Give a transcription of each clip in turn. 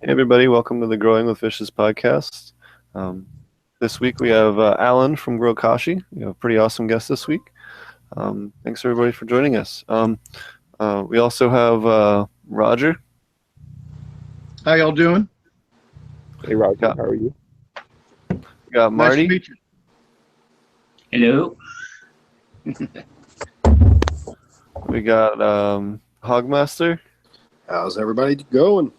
Hey everybody, welcome to the Growing with Fishes podcast. This week we have Alan from Gro-Kashi. We have a pretty awesome guest this week. Thanks everybody for joining us. We also have Roger. How y'all doing? Hey Roger, how are you? We got Marty. Nice to meet you. Hello. We got Hogmaster. How's everybody going?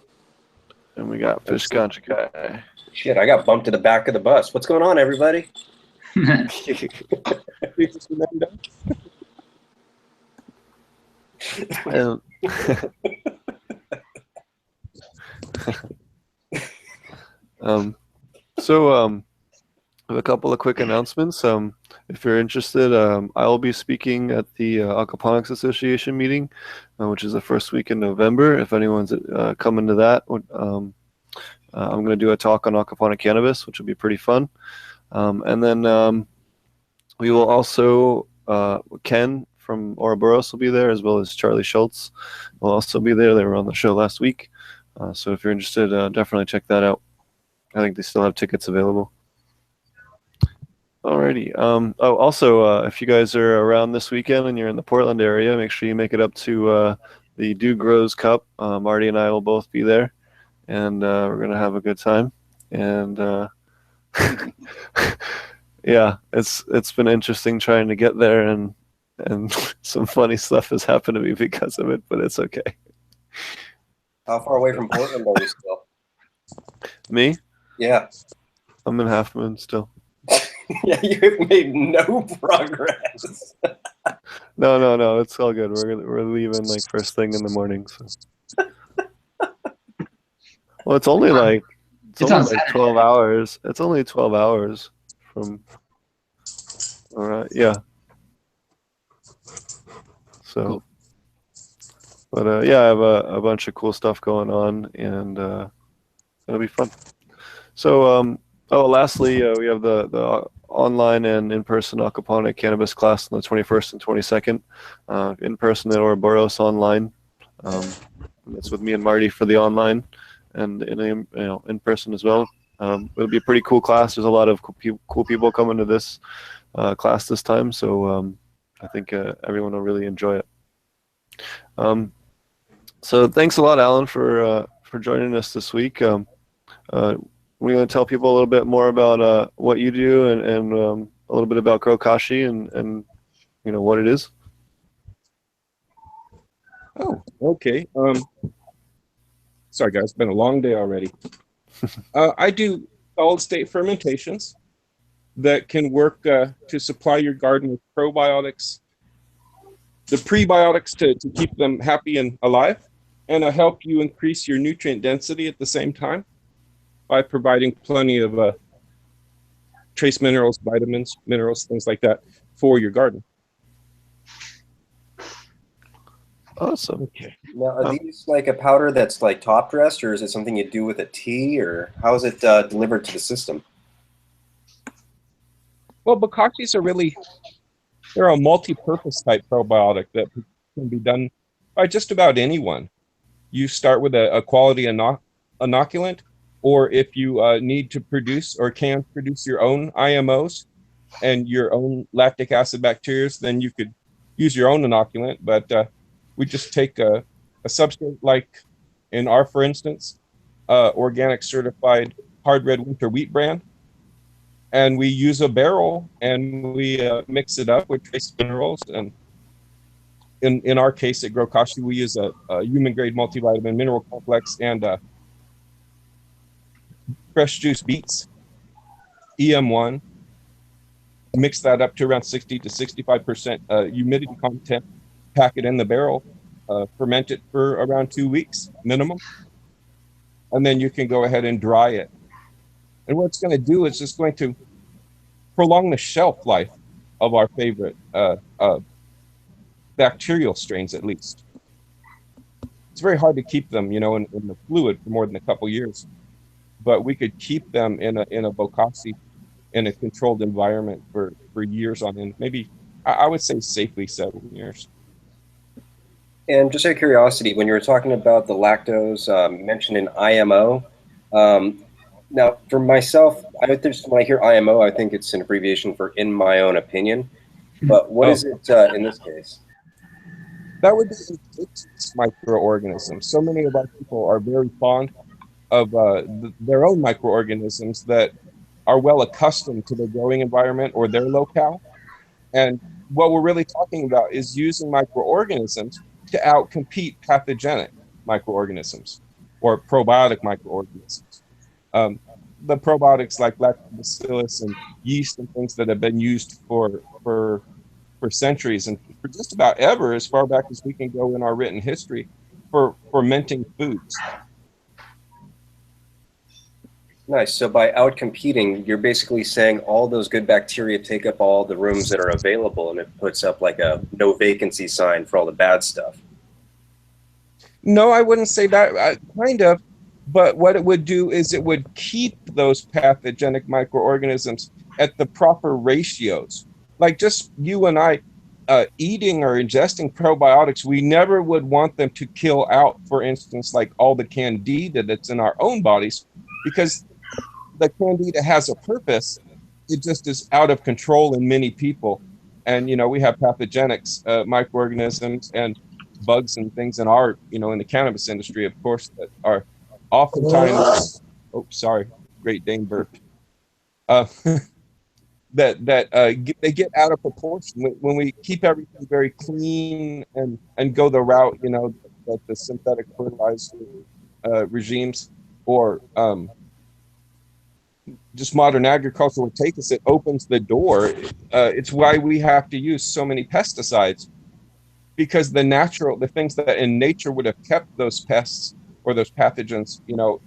And we got Ganja Guy. Shit, I got bumped to the back of the bus. What's going on, everybody? And- I have a couple of quick announcements. If you're interested, I will be speaking at the Aquaponics Association meeting, which is the first week in November. If anyone's coming to that, I'm going to do a talk on Aquaponic Cannabis, which will be pretty fun. And then we will also, Ken from Ouroboros will be there, as well as Charlie Schultz will also be there. They were on the show last week. So if you're interested, definitely check that out. I think they still have tickets available. Alrighty. Also, if you guys are around this weekend and you're in the Portland area, make sure you make it up to the Do Grows Cup. Marty and I will both be there, and we're gonna have a good time. And yeah, it's been interesting trying to get there, and some funny stuff has happened to me because of it, but it's okay. How far away from Portland are you still? Me? Yeah. I'm in Half Moon still. Yeah, you've made no progress. No, it's all good. We're leaving like first thing in the morning. So. Well, it's only like 12 hours. It's only 12 hours from. All right, yeah. So, Cool. But yeah, I have a bunch of cool stuff going on, and it'll be fun. So, lastly, we have the online and in-person Aquaponic Cannabis class on the 21st and 22nd. In person at Ouroboros, online. It's with me and Marty for the online, and in person as well. It'll be a pretty cool class. There's a lot of cool people coming to this class this time, so I think everyone will really enjoy it. So thanks a lot, Alan, for joining us this week. We're going to tell people a little bit more about what you do and a little bit about Gro-Kashi and what it is. Oh, okay. Sorry guys, it's been a long day already. I do solid state fermentations that can work to supply your garden with probiotics, the prebiotics to keep them happy and alive, and help you increase your nutrient density at the same time by providing plenty of trace minerals, vitamins, minerals, things like that for your garden. Awesome. Okay. Now, are these like a powder that's like top dressed, or is it something you do with a tea, or how is it delivered to the system? Well, Gro-Kashis are they're a multi-purpose type probiotic that can be done by just about anyone. You start with a quality inoculant, or if you need to produce or can produce your own IMOs and your own lactic acid bacteria, then you could use your own inoculant. But we just take a substrate like for instance, organic certified hard red winter wheat bran, and we use a barrel and we mix it up with trace minerals. And in our case at Gro-Kashi, we use a human grade multivitamin mineral complex and fresh juice beets, EM1, mix that up to around 60 to 65% humidity content, pack it in the barrel, ferment it for around 2 weeks minimum, and then you can go ahead and dry it. And what it's going to do is it's going to prolong the shelf life of our favorite bacterial strains, at least. It's very hard to keep them, in the fluid for more than a couple years. But we could keep them in a Gro-Kashi in a controlled environment for years on end. Maybe I would say safely 7 years. And just out of curiosity, when you were talking about the lactose mentioned in IMO, Now, for myself, when I hear IMO, I think it's an abbreviation for "in my own opinion." But what is it in this case? That would be indigenous microorganisms. So many of our people are very fond of their own microorganisms that are well accustomed to their growing environment or their locale. And what we're really talking about is using microorganisms to outcompete pathogenic microorganisms or probiotic microorganisms. The probiotics like lactobacillus and yeast and things that have been used for centuries and for just about ever, as far back as we can go in our written history, for fermenting foods. Nice. So by outcompeting, you're basically saying all those good bacteria take up all the rooms that are available, and it puts up like a no vacancy sign for all the bad stuff. No, I wouldn't say that. Kind of. But what it would do is it would keep those pathogenic microorganisms at the proper ratios. Like just you and I eating or ingesting probiotics, we never would want them to kill out, for instance, like all the candida that's in our own bodies, because the candida has a purpose. It just is out of control in many people. And, you know, we have pathogenics, microorganisms and bugs and things in our, you know, in the cannabis industry, of course, that are oftentimes, oh, sorry, Great Dane burped. They get out of proportion when we keep everything very clean and go the route, you know, that the synthetic fertilizer regimes or just modern agriculture would take us. It opens the door. It's why we have to use so many pesticides, because the things that in nature would have kept those pests or those pathogens, you know,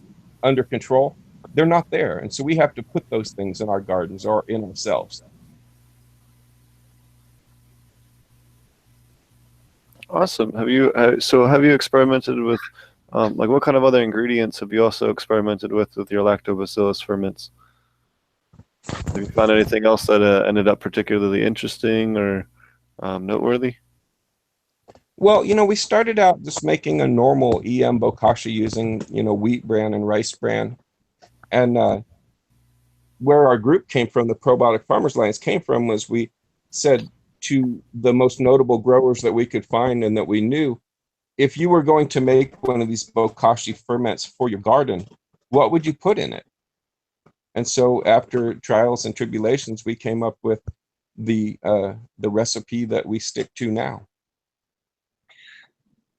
under control, they're not there. And so we have to put those things in our gardens or in ourselves. Awesome. Have you experimented with like what kind of other ingredients have you also experimented with your lactobacillus ferments? Have you found anything else that ended up particularly interesting or noteworthy? Well, you know, we started out just making a normal EM bokashi using, you know, wheat bran and rice bran. And where our group came from, the Probiotic Farmers Alliance came from, was we said to the most notable growers that we could find and that we knew, if you were going to make one of these bokashi ferments for your garden, what would you put in it? And so after trials and tribulations, we came up with the recipe that we stick to now.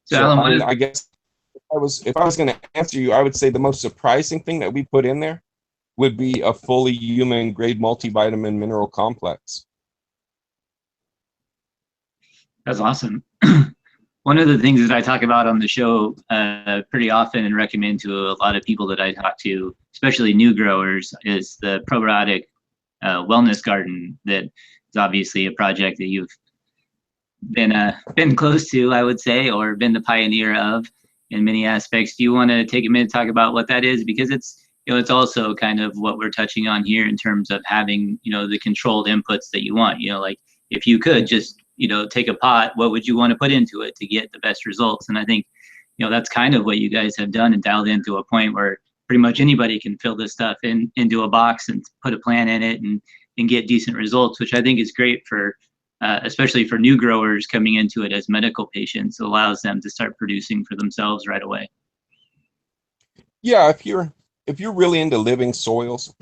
So Alan, I guess if I was going to answer you, I would say the most surprising thing that we put in there would be a fully human grade multivitamin mineral complex. that's awesome. One of the things that I talk about on the show pretty often and recommend to a lot of people that I talk to, especially new growers, is the probiotic wellness garden. That is obviously a project that you've been close to, I would say, or been the pioneer of in many aspects. Do you want to take a minute to talk about what that is? Because it's, you know, it's also kind of what we're touching on here in terms of having, you know, the controlled inputs that you want. You know, like if you could just, you know, take a pot, what would you want to put into it to get the best results? And I think, you know, that's kind of what you guys have done and dialed into a point where pretty much anybody can fill this stuff into a box and put a plant in it and get decent results, which I think is great for especially for new growers coming into it as medical patients. It allows them to start producing for themselves right away. Yeah, if you're really into living soils,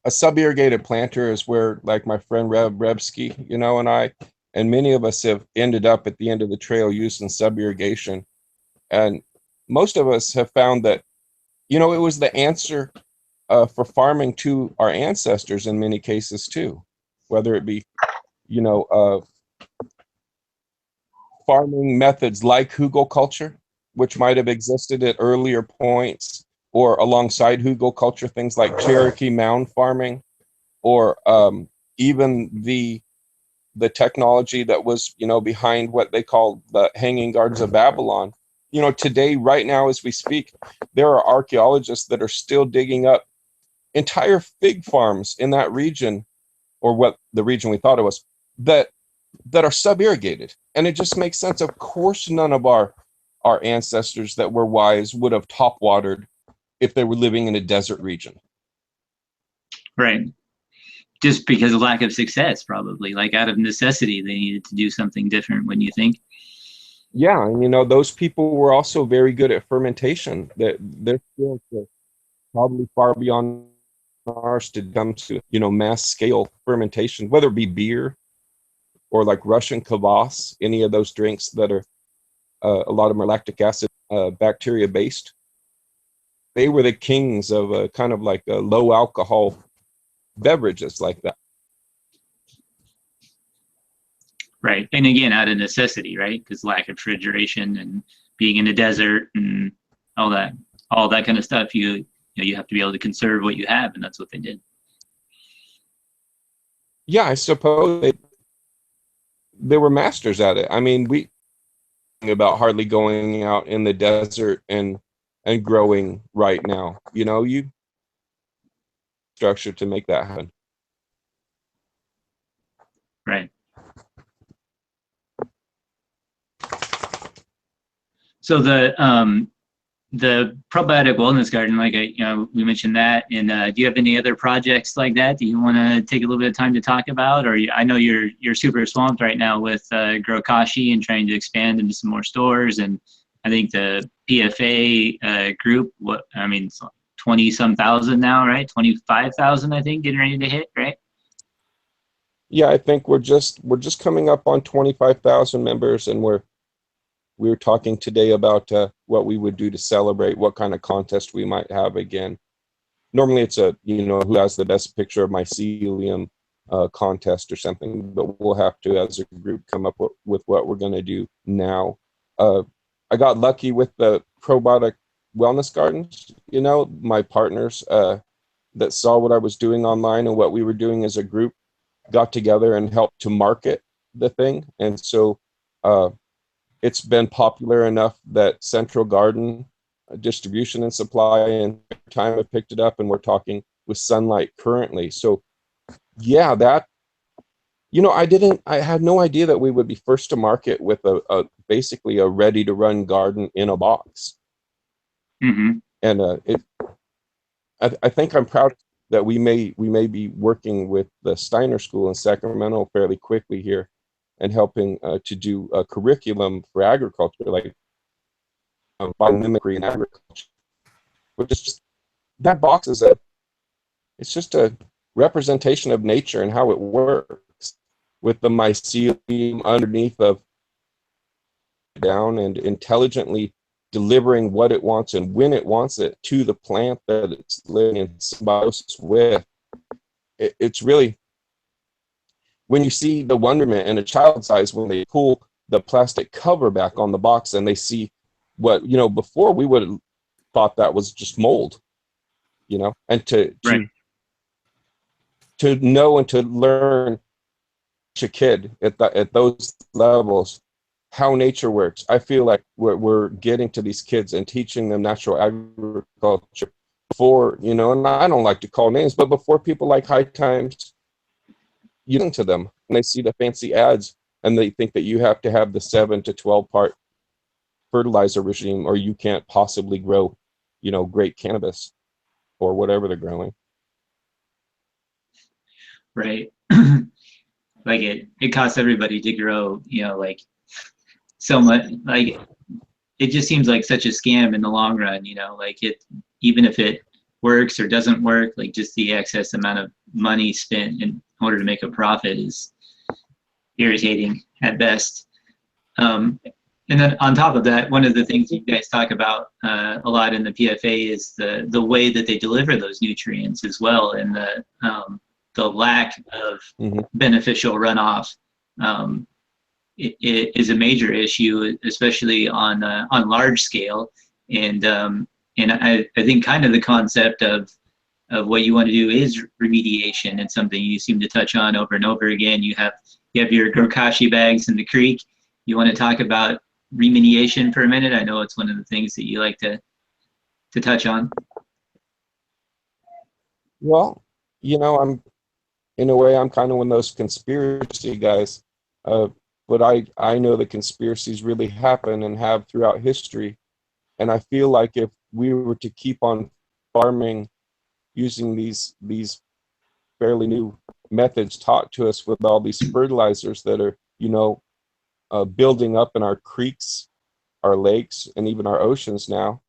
a sub-irrigated planter is where, like my friend Rebsky, you know, and I, and many of us have ended up at the end of the trail using sub-irrigation. And most of us have found that, you know, it was the answer for farming to our ancestors in many cases too, whether it be, you know, farming methods like hugelkultur, which might have existed at earlier points, or alongside hugelkultur, things like Cherokee mound farming, or even the technology that was, you know, behind what they call the Hanging Gardens of Babylon. You know, today, right now, as we speak, there are archaeologists that are still digging up entire fig farms in that region, or what the region we thought it was, that are sub-irrigated. And it just makes sense. Of course, none of our ancestors that were wise would have top watered if they were living in a desert region. Right. Just because of lack of success, probably, like out of necessity, they needed to do something different, when you think. Yeah, and you know, those people were also very good at fermentation. That their skills were probably far beyond ours to come to, you know, mass scale fermentation, whether it be beer or like Russian kvass, any of those drinks that are a lot of them are lactic acid bacteria based. They were the kings of kind of like low alcohol beverages like that. Right. And again, out of necessity, right? Because lack of refrigeration and being in the desert and all that kind of stuff, you have to be able to conserve what you have, and that's what they did. Yeah, I suppose they were masters at it. I mean, we about hardly going out in the desert and growing right now. You know, you structure to make that happen. Right. So the probiotic wellness garden, like we mentioned that. And do you have any other projects like that? Do you want to take a little bit of time to talk about? Or I know you're super swamped right now with GroKashi and trying to expand into some more stores. And I think the PFA group, 20-some thousand now, right? 25,000, I think, getting ready to hit, right? Yeah, I think we're just coming up on 25,000 members, and we were talking today about what we would do to celebrate, what kind of contest we might have again. Normally it's who has the best picture of mycelium contest or something, but we'll have to, as a group, come up with what we're going to do now. I got lucky with the probiotic wellness gardens. You know, my partners that saw what I was doing online and what we were doing as a group got together and helped to market the thing. And so it's been popular enough that Central Garden Distribution and Supply and Time have picked it up, and we're talking with Sunlight currently. So yeah, that, you know, I had no idea that we would be first to market with a basically a ready to run garden in a box. Mm-hmm. And I think I'm proud that we may be working with the Steiner School in Sacramento fairly quickly here, and helping to do a curriculum for agriculture, like biomimicry in agriculture, which is just, that box is it's just a representation of nature and how it works, with the mycelium underneath of down and intelligently delivering what it wants and when it wants it to the plant that it's living in symbiosis with. It's really, when you see the wonderment in a child's eyes when they pull the plastic cover back on the box and they see what, you know, before we would have thought that was just mold, you know, and to know and to learn a kid at those levels how nature works. I feel like we're getting to these kids and teaching them natural agriculture before, you know, and I don't like to call names, but before people like High Times, you listen to them and they see the fancy ads and they think that you have to have the 7 to 12 part fertilizer regime or you can't possibly grow, you know, great cannabis or whatever they're growing. Right. Like it costs everybody to grow, you know, like so much, like it just seems like such a scam in the long run, you know, like even if it works or doesn't work, like just the excess amount of money spent in order to make a profit is irritating at best. And then on top of that, one of the things you guys talk about a lot in the PFA is the way that they deliver those nutrients as well, and the lack of beneficial runoff. It is a major issue, especially on large scale, and I think kind of the concept of what you want to do is remediation, and something you seem to touch on over and over again. You have your GroKashi bags in the creek. You want to talk about remediation for a minute? I know it's one of the things that you like to touch on. Well, you know, in a way, I'm kind of one of those conspiracy guys. But I know that conspiracies really happen and have throughout history. And I feel like if we were to keep on farming using these fairly new methods taught to us with all these fertilizers that are, you know, building up in our creeks, our lakes, and even our oceans now,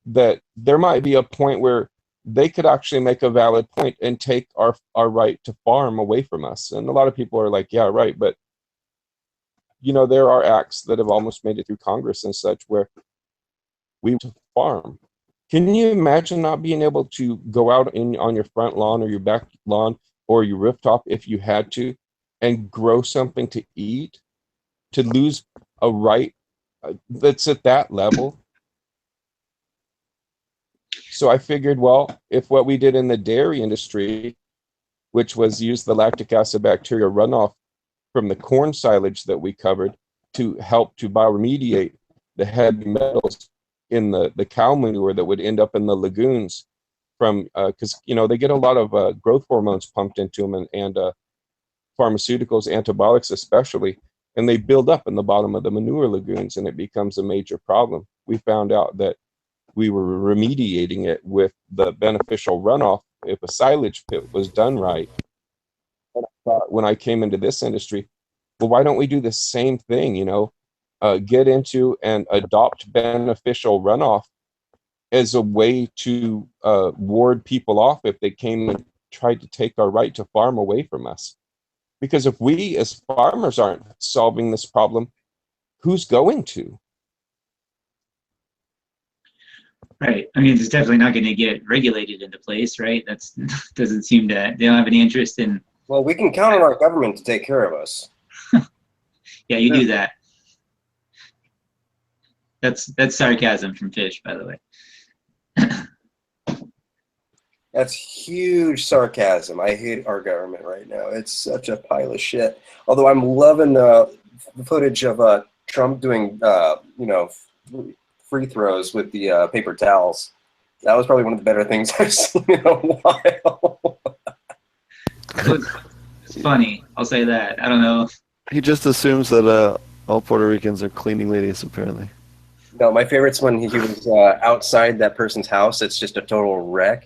that there might be a point where they could actually make a valid point and take our right to farm away from us. And a lot of people are like, yeah, right. But, you know, there are acts that have almost made it through Congress and such where we to farm. Can you imagine not being able to go out on your front lawn or your back lawn or your rooftop if you had to and grow something to eat, to lose a right that's at that level? So I figured, well, if what we did in the dairy industry, which was use the lactic acid bacteria runoff from the corn silage that we covered to help to bioremediate the heavy metals in the cow manure that would end up in the lagoons from, because, you know, they get a lot of growth hormones pumped into them and pharmaceuticals, antibiotics especially, and they build up in the bottom of the manure lagoons and it becomes a major problem. We found out that we were remediating it with the beneficial runoff if a silage pit was done right. And I thought when I came into this industry, well, why don't we do the same thing, you know, get into and adopt beneficial runoff as a way to ward people off if they came and tried to take our right to farm away from us. Because if we as farmers aren't solving this problem, who's going to? Right. I mean, it's definitely not going to get regulated into place, right? That's doesn't seem to, they don't have any interest in. Well, we can count on our government to take care of us. Yeah, you do that. That's sarcasm from Fish, by the way. That's huge sarcasm. I hate our government right now. It's such a pile of shit. Although I'm loving the footage of Trump doing, you know, free throws with the paper towels. That was probably one of the better things I've seen in a while. It's funny. I'll say that. I don't know. He just assumes that all Puerto Ricans are cleaning ladies, apparently. No, my favorite's when he was outside that person's house. It's just a total wreck.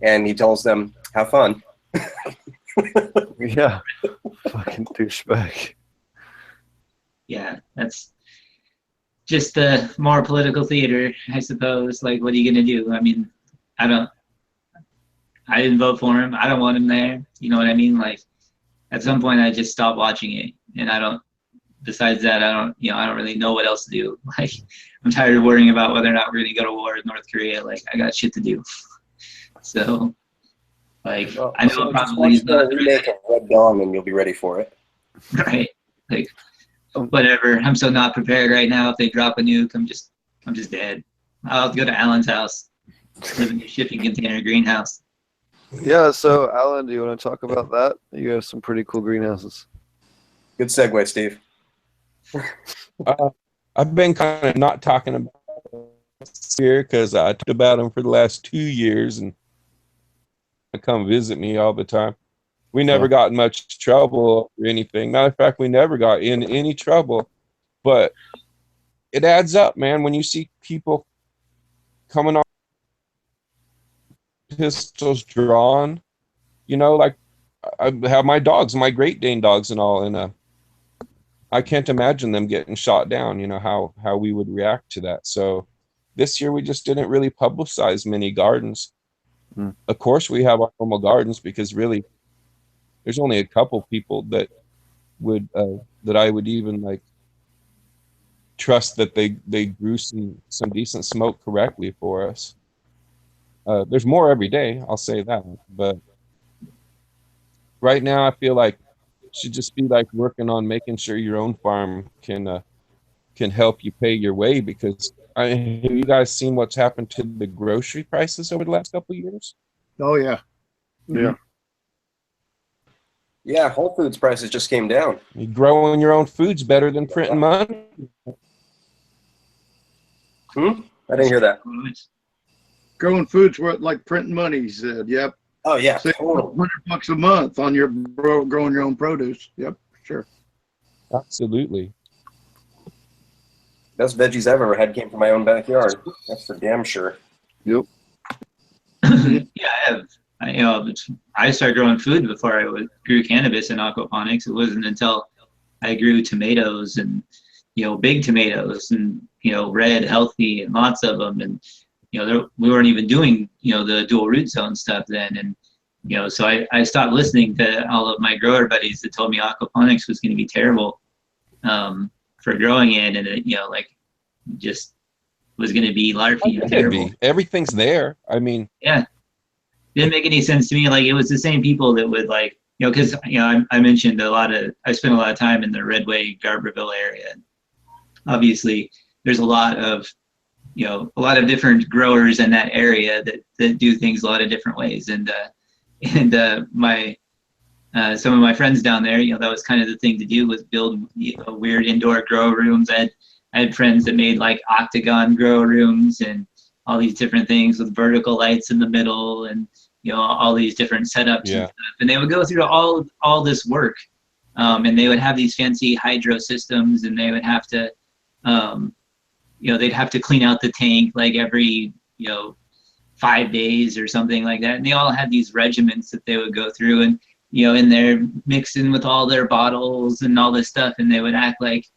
And he tells them, have fun. Yeah. Fucking douchebag. Yeah, that's just more political theater, I suppose. Like, what are you going to do? I mean, I didn't vote for him. I don't want him there. You know what I mean? Like, at some point, I just stopped watching it. And besides that, I don't really know what else to do. Like, I'm tired of worrying about whether or not we're going to go to war with North Korea. Like, I got shit to do. So, like, well, I know so probably just watch the remake of Red Dawn and you'll be ready for it. Right. Like, whatever. I'm so not prepared right now. If they drop a nuke, I'm just dead. I'll go to Alan's house, live in a shipping container greenhouse. Yeah. So, Alan, do you want to talk about that? You have some pretty cool greenhouses. Good segue, Steve. I've been kind of not talking about this here because I talked about them for the last 2 years and they come visit me all the time. We never got in much trouble or anything. Matter of fact, we never got in any trouble. But it adds up, man, when you see people coming on pistols drawn. You know, like I have my dogs, my Great Dane dogs and all, and I can't imagine them getting shot down, you know, how we would react to that. So this year we just didn't really publicize many gardens. Of course we have our normal gardens because really there's only a couple people that would that I would even like trust that they grew some decent smoke correctly for us. There's more every day, I'll say that, but right now I feel like it should just be like working on making sure your own farm can help you pay your way, because have you guys seen what's happened to the grocery prices over the last couple of years? Oh yeah. Yeah. Yeah, Whole Foods prices just came down. You're growing your own food's better than printing money. I didn't hear that. Growing food's worth like printing money, he said. Yep. Oh yeah, Save $100 a month on your growing your own produce. Yep, sure. Absolutely. Best veggies I've ever had came from my own backyard. That's for damn sure. Yep. Yeah, I have. I started growing food before grew cannabis in aquaponics. It wasn't until I grew tomatoes and, big tomatoes and, red, healthy, and lots of them. And, we weren't even doing, the dual root zone stuff then. And, so I stopped listening to all of my grower buddies that told me aquaponics was going to be terrible for growing in. And it, just was going to be larpy and terrible. Everything's there. I mean, yeah. Didn't make any sense to me. Like, it was the same people that would because I mentioned I spent a lot of time in the Redway Garberville area. Obviously, there's a lot of different growers in that area that do things a lot of different ways. And my some of my friends down there, that was kind of the thing to do, was build weird indoor grow rooms. I had friends that made like octagon grow rooms and all these different things with vertical lights in the middle and all these different setups and stuff. And they would go through all this work, and they would have these fancy hydro systems, and they would have to they'd have to clean out the tank like every 5 days or something like that. And they all had these regimens that they would go through, and in there mixing with all their bottles and all this stuff, and they would act like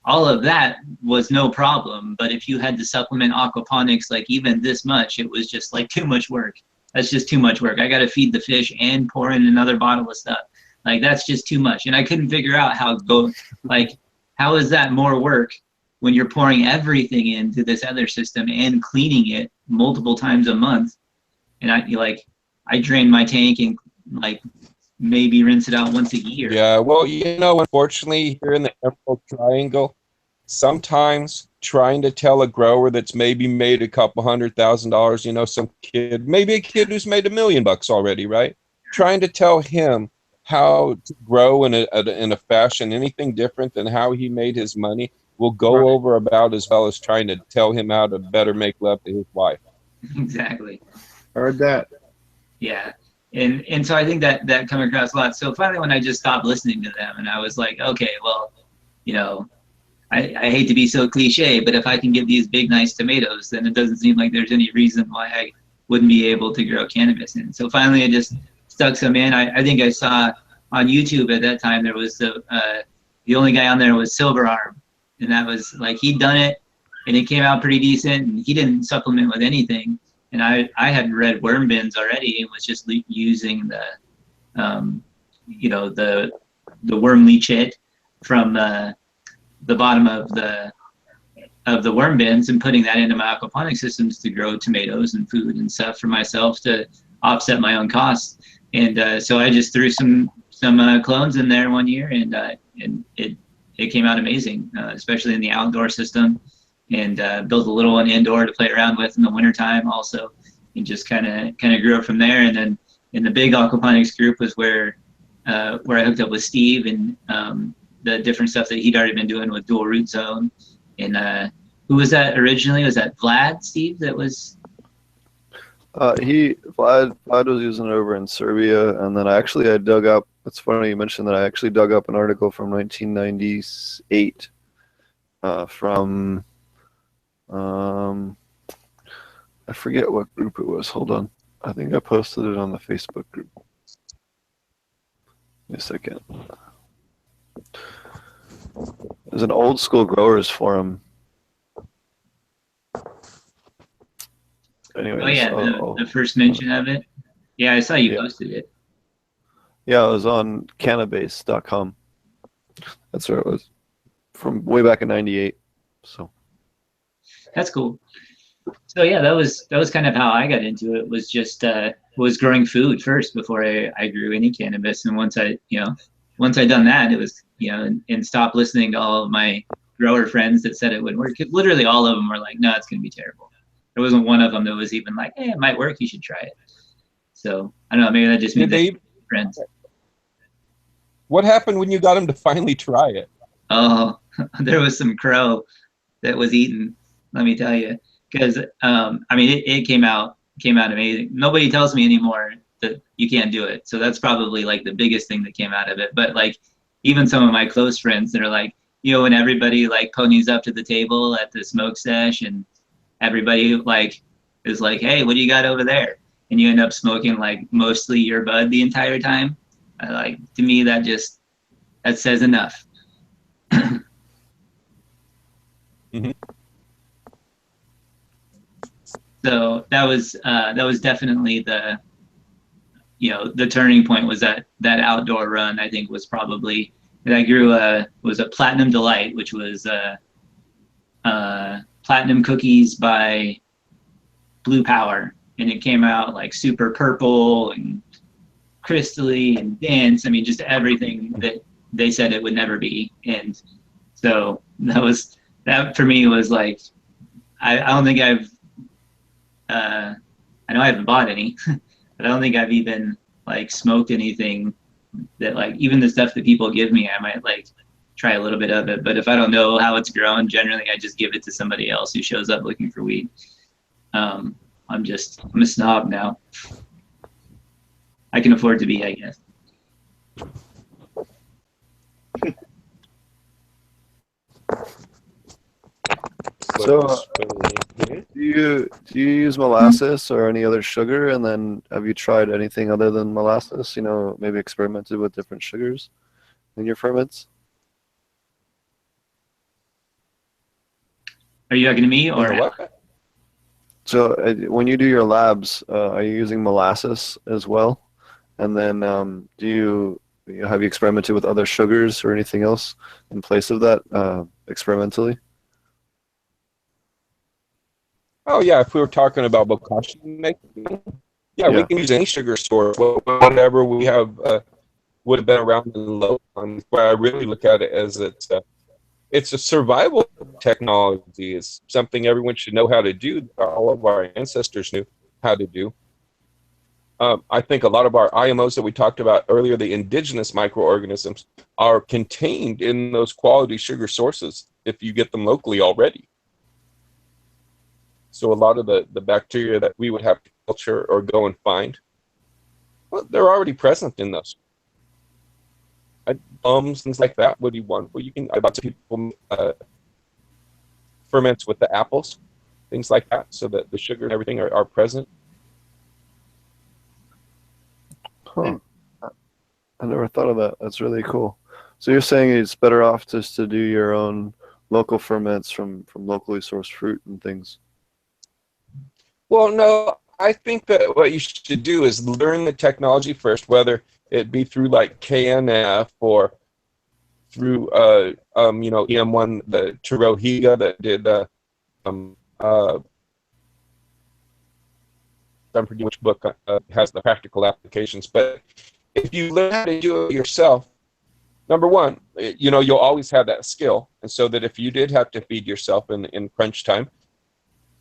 all of that was no problem. But if you had to supplement aquaponics like even this much, it was just like too much work. That's just too much work. I got to feed the fish and pour in another bottle of stuff. Like, that's just too much. And I couldn't figure out how is that more work when you're pouring everything into this other system and cleaning it multiple times a month. And I drain my tank and maybe rinse it out once a year. Yeah, well, unfortunately, here in the Emerald Triangle, sometimes trying to tell a grower that's maybe made a couple $100,000, some kid, maybe a kid who's made $1 million already, right? Trying to tell him how to grow in a fashion, anything different than how he made his money, will go over about as well as trying to tell him how to better make love to his wife. Exactly. Heard that. Yeah. And so I think that come across a lot. So finally, when I just stopped listening to them, and I was like, okay, well, I hate to be so cliche, but if I can get these big, nice tomatoes, then it doesn't seem like there's any reason why I wouldn't be able to grow cannabis in. So finally, I just stuck some in. I think I saw on YouTube at that time, there was the only guy on there was Silver Arm. And that was he'd done it, and it came out pretty decent, and he didn't supplement with anything. And I had read worm bins already, and was just using the worm leachate from the bottom of the worm bins and putting that into my aquaponic systems to grow tomatoes and food and stuff for myself to offset my own costs. And so I just threw some clones in there one year, and it came out amazing, especially in the outdoor system, and built a little one indoor to play around with in the wintertime also, and just kind of grew it from there. And then in the big aquaponics group was where I hooked up with Steve and the different stuff that he'd already been doing with dual root zone. And who was that originally? Was that Vlad, Steve, that was? Vlad was using it over in Serbia, and then I dug up. It's funny you mentioned that. I actually dug up an article from 1998 from I forget what group it was. Hold on, I think I posted it on the Facebook group. Give me a second. There's an old school growers forum. Anyways, oh yeah, the first mention of it. Yeah, I saw you posted it. Yeah, it was on cannabis.com. That's where it was, from way back in '98. So that's cool. So yeah, that was kind of how I got into it. Was just was growing food first before I grew any cannabis. And once I done that, it was and stopped listening to all of my grower friends that said it would work. Literally all of them were like, no, it's gonna be terrible. There wasn't one of them that was even like, hey, it might work, you should try it. So I don't know, maybe that just made them friends. What happened when you got them to finally try it? Oh, there was some crow that was eaten, let me tell you. Because it came out amazing. Nobody tells me anymore that you can't do it. So that's probably like the biggest thing that came out of it. But like even some of my close friends that are like, when everybody like ponies up to the table at the smoke sesh and everybody like is like, hey, what do you got over there? and you end up smoking like mostly your bud the entire time. To me, that says enough. Mhm. So that was definitely the turning point. Was that outdoor run? I think was probably that I grew was a Platinum Delight, which was platinum cookies by Blue Power, and it came out like super purple and crystally and dense. I mean, just everything that they said it would never be. And so that for me was like, I don't think I know I haven't bought any, but I don't think I've even like smoked anything that, like, even the stuff that people give me, I might like try a little bit of it. But if I don't know how it's grown, generally I just give it to somebody else who shows up looking for weed. I'm a snob now. I can afford to be, I guess. So, do you use molasses or any other sugar? And then have you tried anything other than molasses? Maybe experimented with different sugars in your ferments? Are you talking to me or what? So when you do your labs, are you using molasses as well? And then have you experimented with other sugars or anything else in place of that experimentally? Oh yeah, if we were talking about Gro-Kashi making, yeah, we can use any sugar source, whatever we have would have been around in the low times. But I really look at it as it's a survival technology. It's something everyone should know how to do. All of our ancestors knew how to do. I think a lot of our IMOs that we talked about earlier, the indigenous microorganisms, are contained in those quality sugar sources if you get them locally already. So a lot of the bacteria that we would have to culture or go and find, well, they're already present in those. Plums, things like that. What do you want? Well, you can. Lots of people ferments with the apples, things like that, so that the sugar and everything are present. Huh. I never thought of that. That's really cool. So you're saying it's better off just to do your own local ferments from locally sourced fruit and things? Well, no, I think that what you should do is learn the technology first, whether it be through like KNF or through EM1, the Tirohiga that did I'm forgetting which book has the practical applications. But if you learn how to do it yourself, number one, you'll always have that skill, and so that if you did have to feed yourself in crunch time,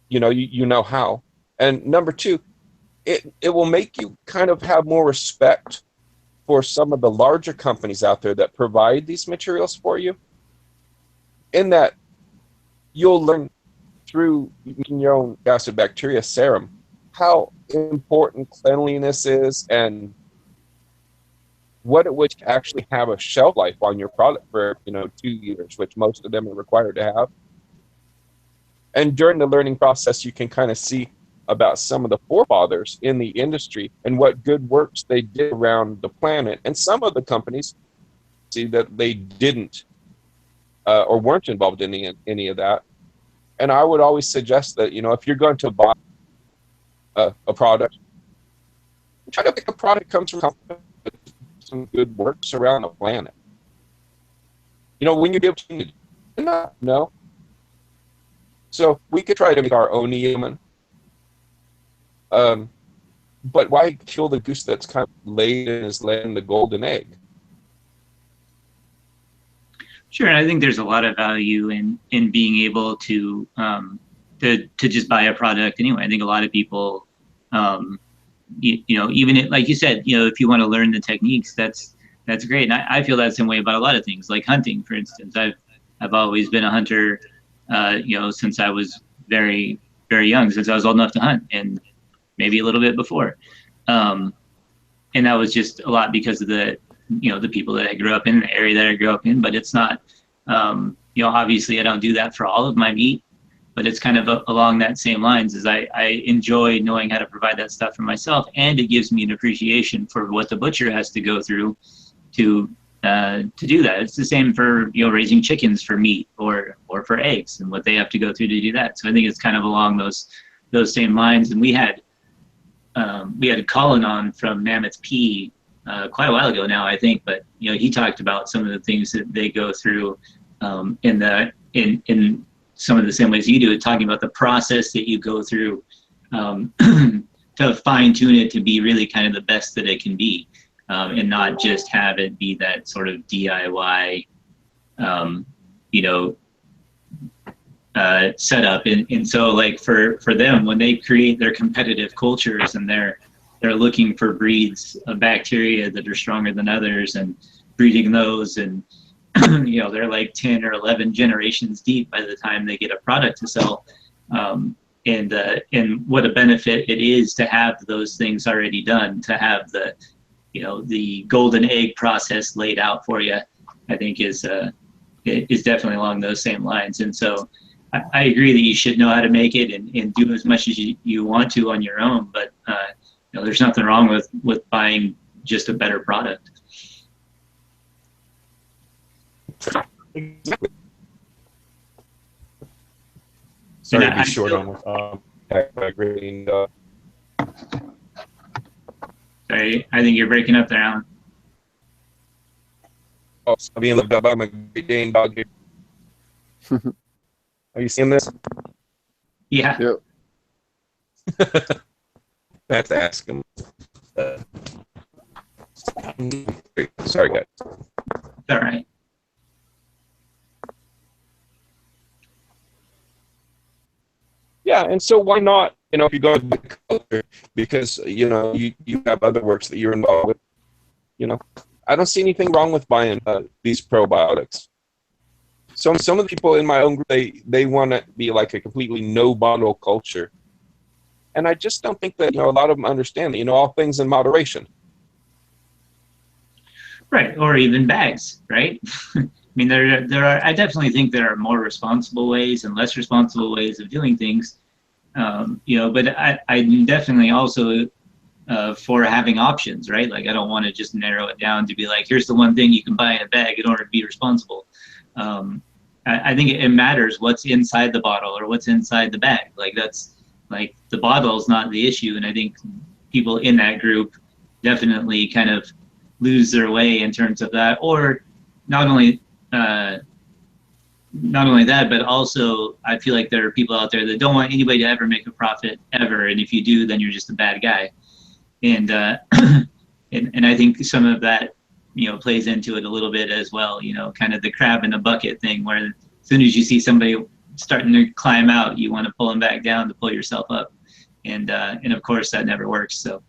you know how. And number two, it will make you kind of have more respect for some of the larger companies out there that provide these materials for you, in that you'll learn through your own acid bacteria serum how important cleanliness is and what it would actually have a shelf life on your product for 2 years, which most of them are required to have. And during the learning process, you can kind of see about some of the forefathers in the industry and what good works they did around the planet. And some of the companies see that they didn't or weren't involved in any of that. And I would always suggest that, if you're going to buy a product, try to pick a product that comes from a company with some good works around the planet. When you give to no. So we could try to make our own Yemen. But why kill the goose that's kind of laid and is laying the golden egg? Sure, and I think there's a lot of value in being able to just buy a product anyway. I think a lot of people, even like you said, if you want to learn the techniques, that's great. And I feel that same way about a lot of things, like hunting, for instance. I've always been a hunter, since I was very, very young, since I was old enough to hunt, and maybe a little bit before. And that was just a lot because of the people that I grew up in, the area that I grew up in. But it's not, obviously I don't do that for all of my meat. but it's kind of along that same lines. Is I enjoy knowing how to provide that stuff for myself, and it gives me an appreciation for what the butcher has to go through to do that. It's the same for raising chickens for meat or for eggs and what they have to go through to do that. So I think it's kind of along those same lines. And we had Colin on from Mammoth P quite a while ago now, I think, but he talked about some of the things that they go through in some of the same ways you do it, talking about the process that you go through to fine tune it to be really kind of the best that it can be, and not just have it be that sort of DIY, setup. And so like for them, when they create their competitive cultures and they're looking for breeds of bacteria that are stronger than others and breeding those, and they're like 10 or 11 generations deep by the time they get a product to sell, and what a benefit it is to have those things already done, to have the golden egg process laid out for you, I think is definitely along those same lines. And so I agree that you should know how to make it and do as much as you want to on your own, but there's nothing wrong with buying just a better product. Exactly. Sorry to be short on agreeing. Sorry, I think you're breaking up there, Alan. Oh, I'm being looked up by my Great Dane dog here. Are you seeing this? Yeah. Yep. I have to ask him. Sorry, guys. All right. Yeah, and so why not? If you go to the color, because you have other works that you're involved with. I don't see anything wrong with buying these probiotics. Some of the people in my own group, they want to be like a completely no bottle culture, and I just don't think that a lot of them understand that all things in moderation. Right, or even bags, right? I mean, there are. I definitely think there are more responsible ways and less responsible ways of doing things. But I'm definitely also for having options, right? Like I don't want to just narrow it down to be like, here's the one thing you can buy in a bag in order to be responsible. I think it matters what's inside the bottle or what's inside the bag. Like that's like the bottle is not the issue, and I think people in that group definitely kind of lose their way in terms of that. Or not only that, but also I feel like there are people out there that don't want anybody to ever make a profit ever, and if you do, then you're just a bad guy. And and I think some of that plays into it a little bit as well. Kind of the crab in a bucket thing, where as soon as you see somebody starting to climb out, you want to pull them back down to pull yourself up, and of course that never works. So,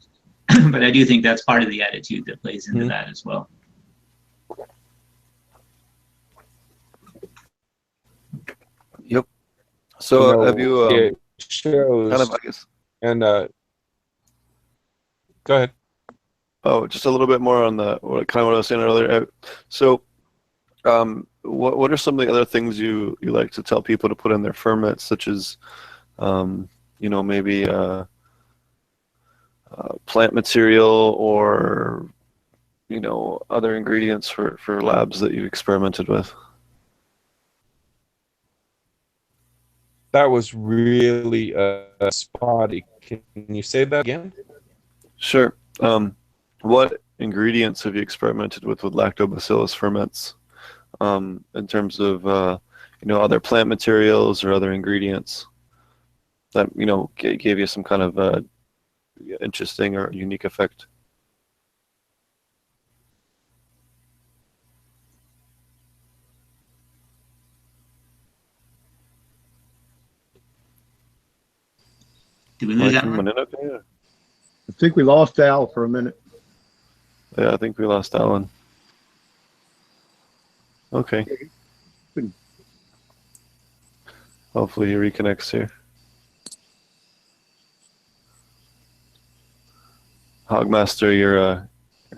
but I do think that's part of the attitude that plays into that as well. Yep. So have you shows kind of, I guess, and go ahead. Oh, just a little bit more on what I was saying earlier. So, what are some of the other things you like to tell people to put in their ferments, such as, maybe plant material or, other ingredients for labs that you've experimented with? That was really spotty. Can you say that again? Sure. What ingredients have you experimented with lactobacillus ferments, in terms of other plant materials or other ingredients that gave you some kind of interesting or unique effect? Did we lose that one? I think we lost Al for a minute. Yeah, I think we lost Alan. Okay. Hopefully he reconnects here. Hogmaster, your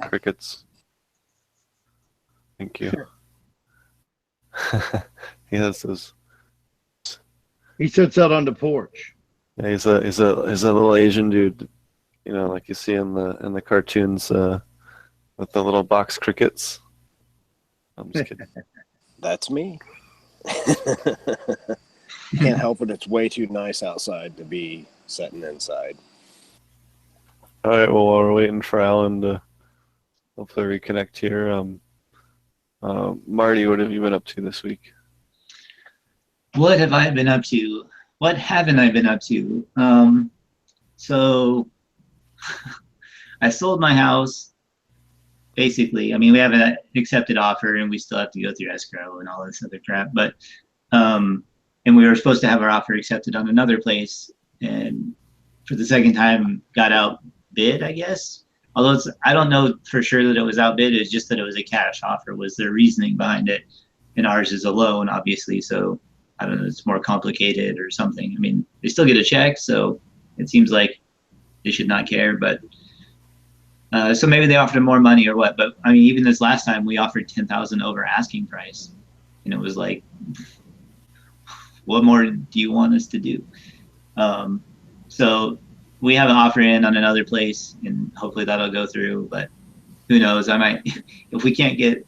crickets. Thank you. Sure. He has those. He sits out on the porch. Yeah, he's a little Asian dude, you know, like you see in the cartoons with the little box crickets. I'm just kidding. That's me. Can't help it. It's way too nice outside to be sitting inside. All right, well, while we're waiting for Alan to hopefully reconnect here, Marty, what have you been up to this week? What have I been up to? What haven't I been up to? So I sold my house, basically. I mean, we have an accepted offer and we still have to go through escrow and all this other crap. But, and we were supposed to have our offer accepted on another place. And for the second time, got outbid, I guess. Although I don't know for sure that it was outbid. It's just that it was a cash offer was the reasoning behind it. And ours is a loan, obviously. So I don't know, it's more complicated or something. I mean, they still get a check, so it seems like they should not care. But so maybe they offered more money or what. But I mean, even this last time, we offered $10,000 over asking price, and it was like, what more do you want us to do? So we have an offer in on another place, and hopefully that'll go through. But who knows? I might, if we can't get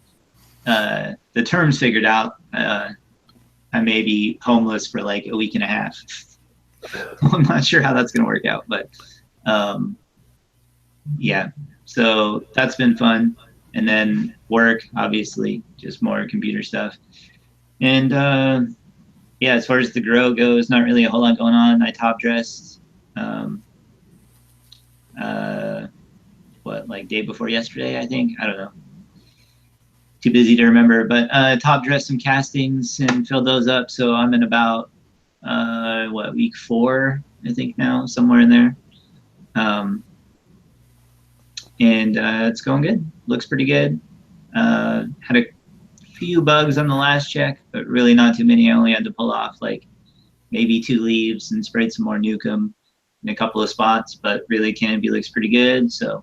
the terms figured out. I may be homeless for like a week and a half. I'm not sure how that's going to work out, but yeah, so that's been fun. And then work, obviously, just more computer stuff. And yeah, as far as the grow goes, not really a whole lot going on. I top dressed, what, like day before yesterday, I think? I don't know. Too busy to remember, but top dressed some castings and filled those up. So I'm in about week 4, I think now, somewhere in there. And it's going good. Looks pretty good. Had a few bugs on the last check, but really not too many. I only had to pull off like maybe 2 leaves and sprayed some more Nukem in a couple of spots, but really canopy looks pretty good. So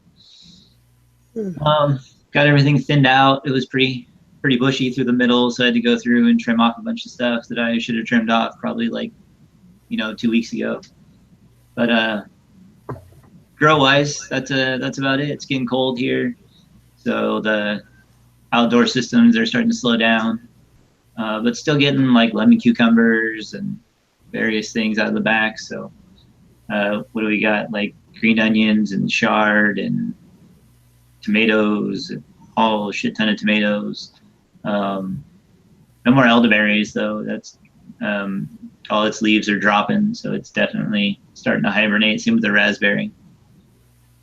got everything thinned out. It was pretty bushy through the middle, so I had to go through and trim off a bunch of stuff that I should have trimmed off probably like, 2 weeks ago. But grow wise, that's about it. It's getting cold here, so the outdoor systems are starting to slow down, but still getting like lemon cucumbers and various things out of the back. So what do we got? Like green onions and chard and tomatoes, all a shit ton of tomatoes. No more elderberries though. That's all its leaves are dropping, so it's definitely starting to hibernate. Same with the raspberry.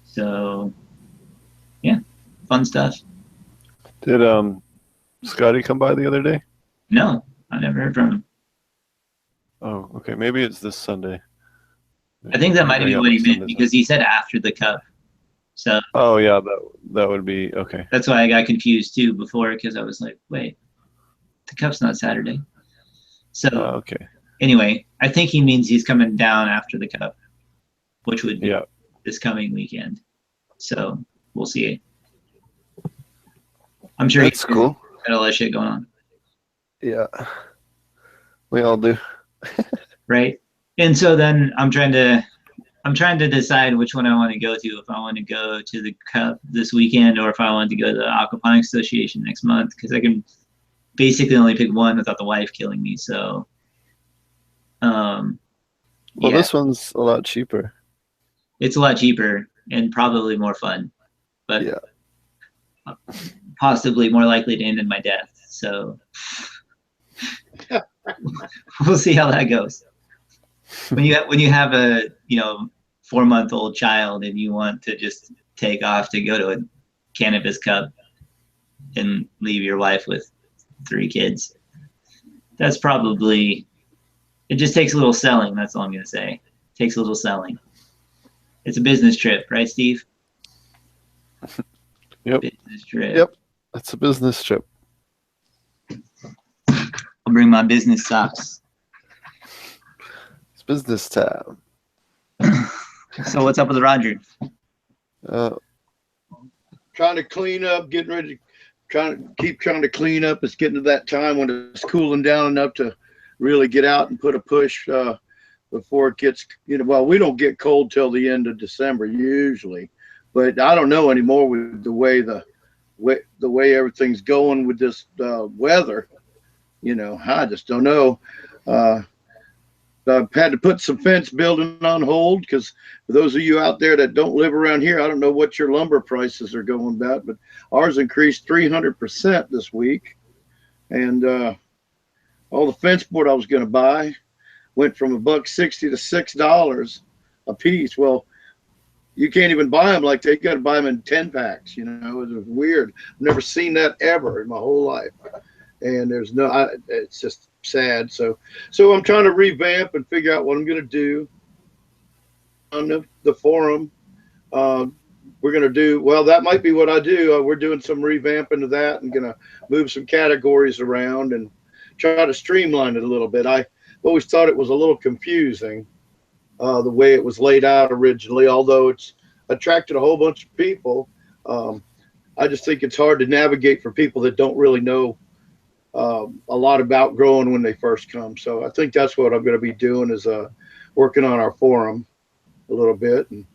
So yeah, fun stuff. Did Scotty come by the other day? No, I never heard from him. Oh, okay. Maybe it's this Sunday. I think that might be what he meant, because he said after the cup. So oh yeah, that would be okay. That's why I got confused too before, because I was like, wait, the cup's not Saturday. So okay. Anyway, I think he means he's coming down after the cup, which would be this coming weekend. So we'll see. I'm sure that's cool. Got all that shit going on. Yeah, we all do. Right. And so then I'm trying to decide which one I want to go to. If I want to go to the cup this weekend, or if I want to go to the Aquaponic Association next month, because I can basically only pick one without the wife killing me. So, well, this one's a lot cheaper. It's a lot cheaper and probably more fun, but possibly more likely to end in my death. So we'll see how that goes. When you have a 4-month-old child and you want to just take off to go to a cannabis cup and leave your wife with 3 kids, that's probably, it just takes a little selling. That's all I'm gonna say. It takes a little selling. It's a business trip, right, Steve? Yep. Business trip. Yep. It's a business trip. I'll bring my business socks. It's business time. So what's up with Roger? Trying to clean up, getting ready, trying to clean up. It's getting to that time when it's cooling down enough to really get out and put a push before it gets, well, we don't get cold till the end of December usually, but I don't know anymore with the way the way everything's going with this weather. I just don't know. I've had to put some fence building on hold because for those of you out there that don't live around here, I don't know what your lumber prices are going about, but ours increased 300% this week. And all the fence board I was going to buy went from $1.60 to $6 a piece. Well, you can't even buy them like that. You got to buy them in 10 packs. It was weird. I've never seen that ever in my whole life. And it's just sad. So I'm trying to revamp and figure out what I'm going to do on the forum. We're going to do, well, that might be what I do. We're doing some revamping of that and going to move some categories around and try to streamline it a little bit. I always thought it was a little confusing the way it was laid out originally, although it's attracted a whole bunch of people. I just think it's hard to navigate for people that don't really know a lot about growing when they first come. So I think that's what I'm going to be doing is working on our forum a little bit. And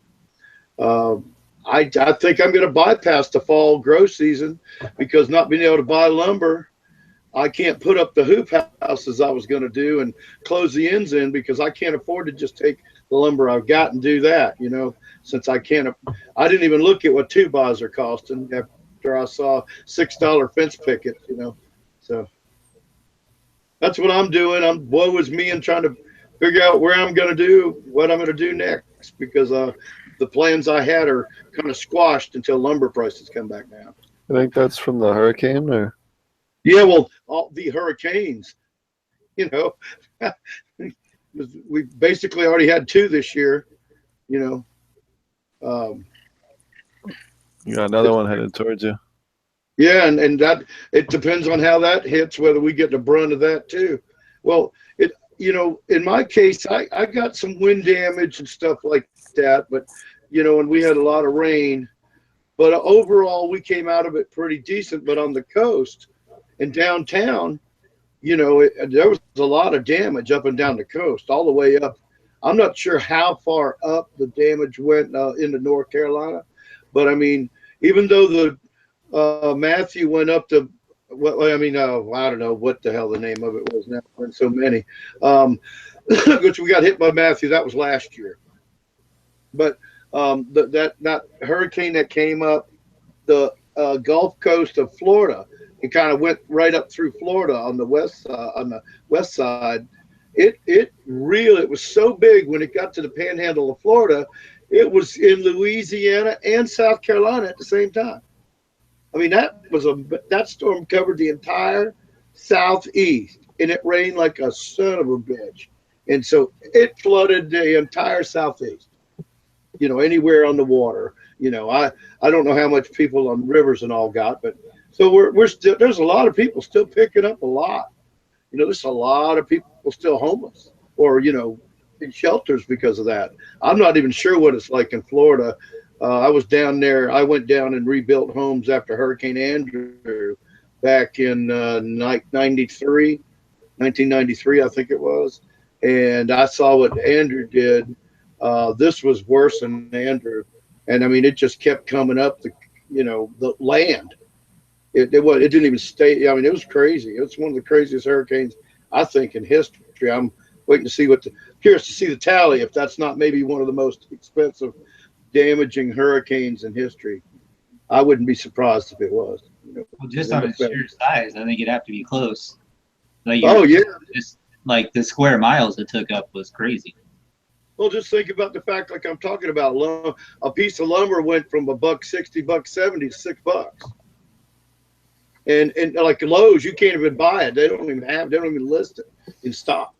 I think I'm going to bypass the fall grow season because not being able to buy lumber, I can't put up the hoop houses I was going to do and close the ends in because I can't afford to just take the lumber I've got and do that, since I didn't even look at what 2x are costing after I saw $6 fence pickets, So that's what I'm doing. Woe is me and trying to figure out what I'm going to do next because the plans I had are kind of squashed until lumber prices come back down. I think that's from the hurricane, or? Yeah, well, all the hurricanes, we basically already had 2 this year, You got another one headed towards you. Yeah, and that it depends on how that hits, whether we get the brunt of that too. Well, in my case, I got some wind damage and stuff like that, but and we had a lot of rain. But overall, we came out of it pretty decent. But on the coast and downtown, there was a lot of damage up and down the coast, all the way up. I'm not sure how far up the damage went into North Carolina, but I mean, even though the Matthew went up to, I don't know what the hell the name of it was now. There's so many, which we got hit by Matthew. That was last year, but that hurricane that came up the Gulf Coast of Florida and kind of went right up through Florida on the west side. It was so big when it got to the panhandle of Florida, it was in Louisiana and South Carolina at the same time. I mean, that storm covered the entire southeast, and it rained like a son of a bitch. And so it flooded the entire southeast, anywhere on the water. I don't know how much people on rivers and all got, but so we're still, there's a lot of people still picking up a lot. There's a lot of people still homeless or, in shelters because of that. I'm not even sure what it's like in Florida. I was down there. I went down and rebuilt homes after Hurricane Andrew back in 1993, I think it was. And I saw what Andrew did. This was worse than Andrew. And I mean, it just kept coming up the land. It didn't even stay. I mean, it was crazy. It was one of the craziest hurricanes, I think, in history. I'm waiting to see curious to see the tally, if that's not maybe one of the most expensive, damaging hurricanes in history. I wouldn't be surprised if it was. Well, just on its sheer size, I think it'd have to be close. Just like the square miles it took up was crazy. Well, just think about the fact, like I'm talking about, a piece of lumber went from $1.60, $1.70 to $6. And like Lowe's, you can't even buy it. They don't even list it in stock.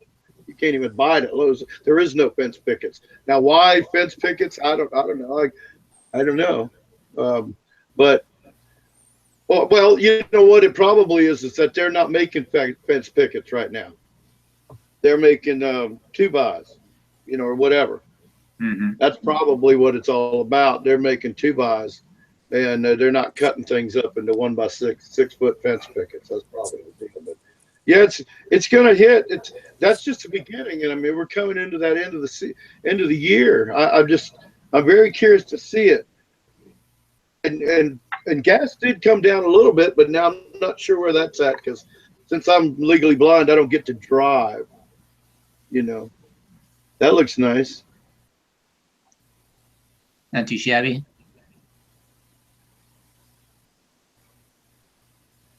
You can't even buy it at Lowe's. There is no fence pickets. Now, why fence pickets? I don't know. I don't know. But well, you know what it probably is that they're not making fence pickets right now. They're making 2x, or whatever. Mm-hmm. That's probably what it's all about. They're making 2x. And they're not cutting things up into 1x6 6-foot fence pickets. That's probably the deal. But Yeah, it's gonna hit. That's just the beginning, and I mean we're coming into that end of the year. I'm very curious to see it. And gas did come down a little bit, but now I'm not sure where that's at because since I'm legally blind, I don't get to drive. You know, that looks nice. Not too shabby.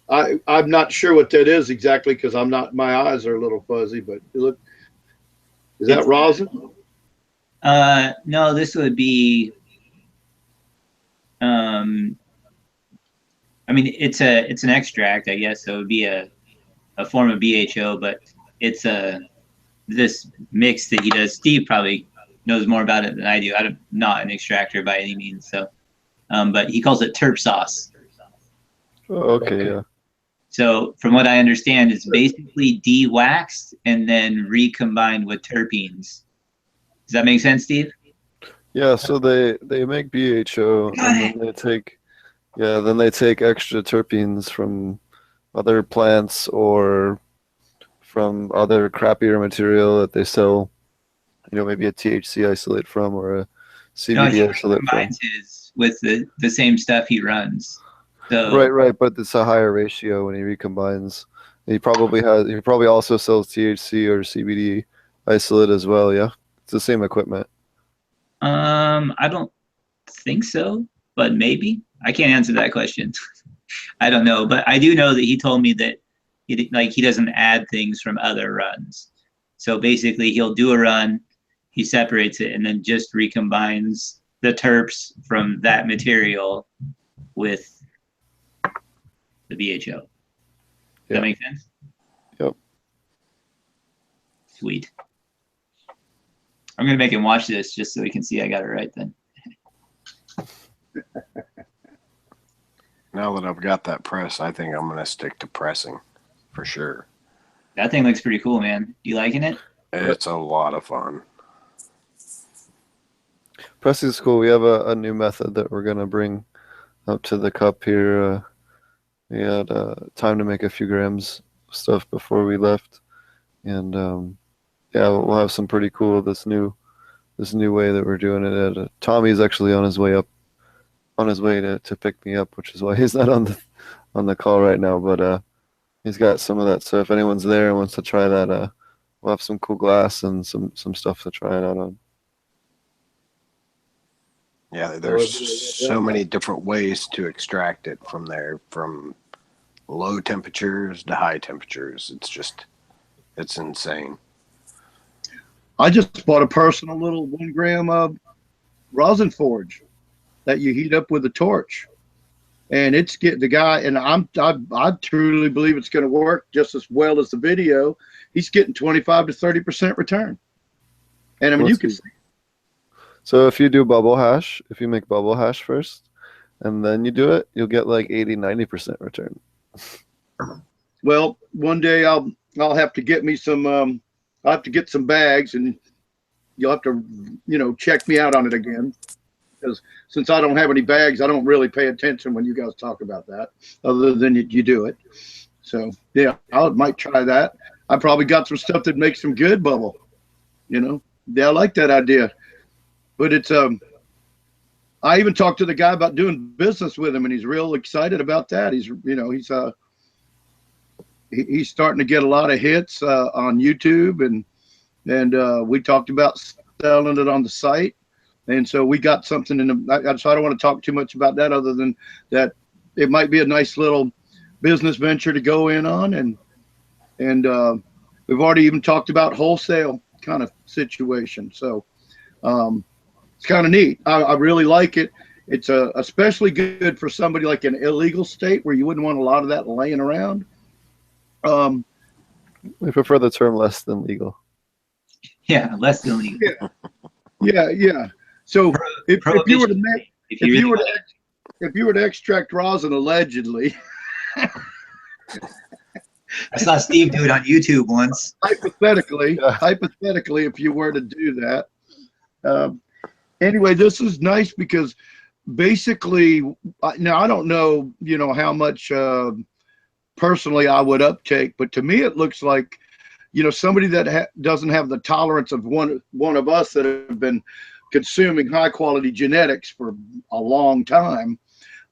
I'm not sure what that is exactly because I'm not. My eyes are a little fuzzy, but look, is that rosin? No, this would be. I mean, it's an extract, I guess. So it would be a form of BHO, but it's this mix that he does. Steve probably knows more about it than I do. I'm not an extractor by any means, so. But he calls it Terp Sauce. Oh, okay, yeah. So from what I understand, it's basically de-waxed and then recombined with terpenes. Does that make sense, Steve? Yeah, so they make BHO and then they take extra terpenes from other plants or from other crappier material that they sell, you know, maybe a THC isolate from or a CBD isolate from. His with the same stuff he runs. So, Right, but it's a higher ratio when he recombines. He probably also sells THC or CBD isolate as well, yeah? It's the same equipment. I don't think so, but maybe. I can't answer that question. I don't know, but I do know that he told me that he doesn't add things from other runs. So basically he'll do a run, he separates it and then just recombines the terps from that material with the BHO. Does that make sense? Yep. Sweet. I'm gonna make him watch this just so he can see I got it right then. Now that I've got that press, I think I'm gonna stick to pressing for sure. That thing looks pretty cool, man. You liking it? It's a lot of fun. Pressing is cool. We have a new method that we're gonna bring up to the cup here. We had time to make a few grams of stuff before we left, and yeah, we'll have some pretty cool this new way that we're doing it. Tommy's actually on his way to pick me up, which is why he's not on the call right now. But he's got some of that. So if anyone's there and wants to try that, we'll have some cool glass and some stuff to try it out on. Yeah, there's so many different ways to extract it from there, from low temperatures to high temperatures. It's insane. I just bought a personal little 1 gram of Rosin Forge that you heat up with a torch, and it's getting the guy. And I truly believe it's going to work just as well as the video. He's getting 25 to 30% return, and I mean you can see. So if you do bubble hash, if you make bubble hash first, and then you do it, you'll get like 80-90% return. Well, one day I'll have to get me some. I'll have to get some bags, and you'll have to, check me out on it again. Because since I don't have any bags, I don't really pay attention when you guys talk about that, other than you do it. So yeah, I might try that. I probably got some stuff that makes some good bubble. Yeah, I like that idea. But it's I even talked to the guy about doing business with him, and he's real excited about that. He's starting to get a lot of hits on YouTube, and we talked about selling it on the site, and so we got something so I don't want to talk too much about that, other than that it might be a nice little business venture to go in on, and we've already even talked about wholesale kind of situation. So it's kind of neat. I really like it. It's especially good for somebody like an illegal state where you wouldn't want a lot of that laying around. We prefer the term less than legal. Yeah, less than legal. Yeah. So if you were to extract rosin allegedly, I saw Steve do it on YouTube once. Hypothetically, if you were to do that. Anyway, this is nice because basically, now I don't know, how much personally I would uptake. But to me, it looks like, you know, somebody that doesn't have the tolerance of one of us that have been consuming high quality genetics for a long time.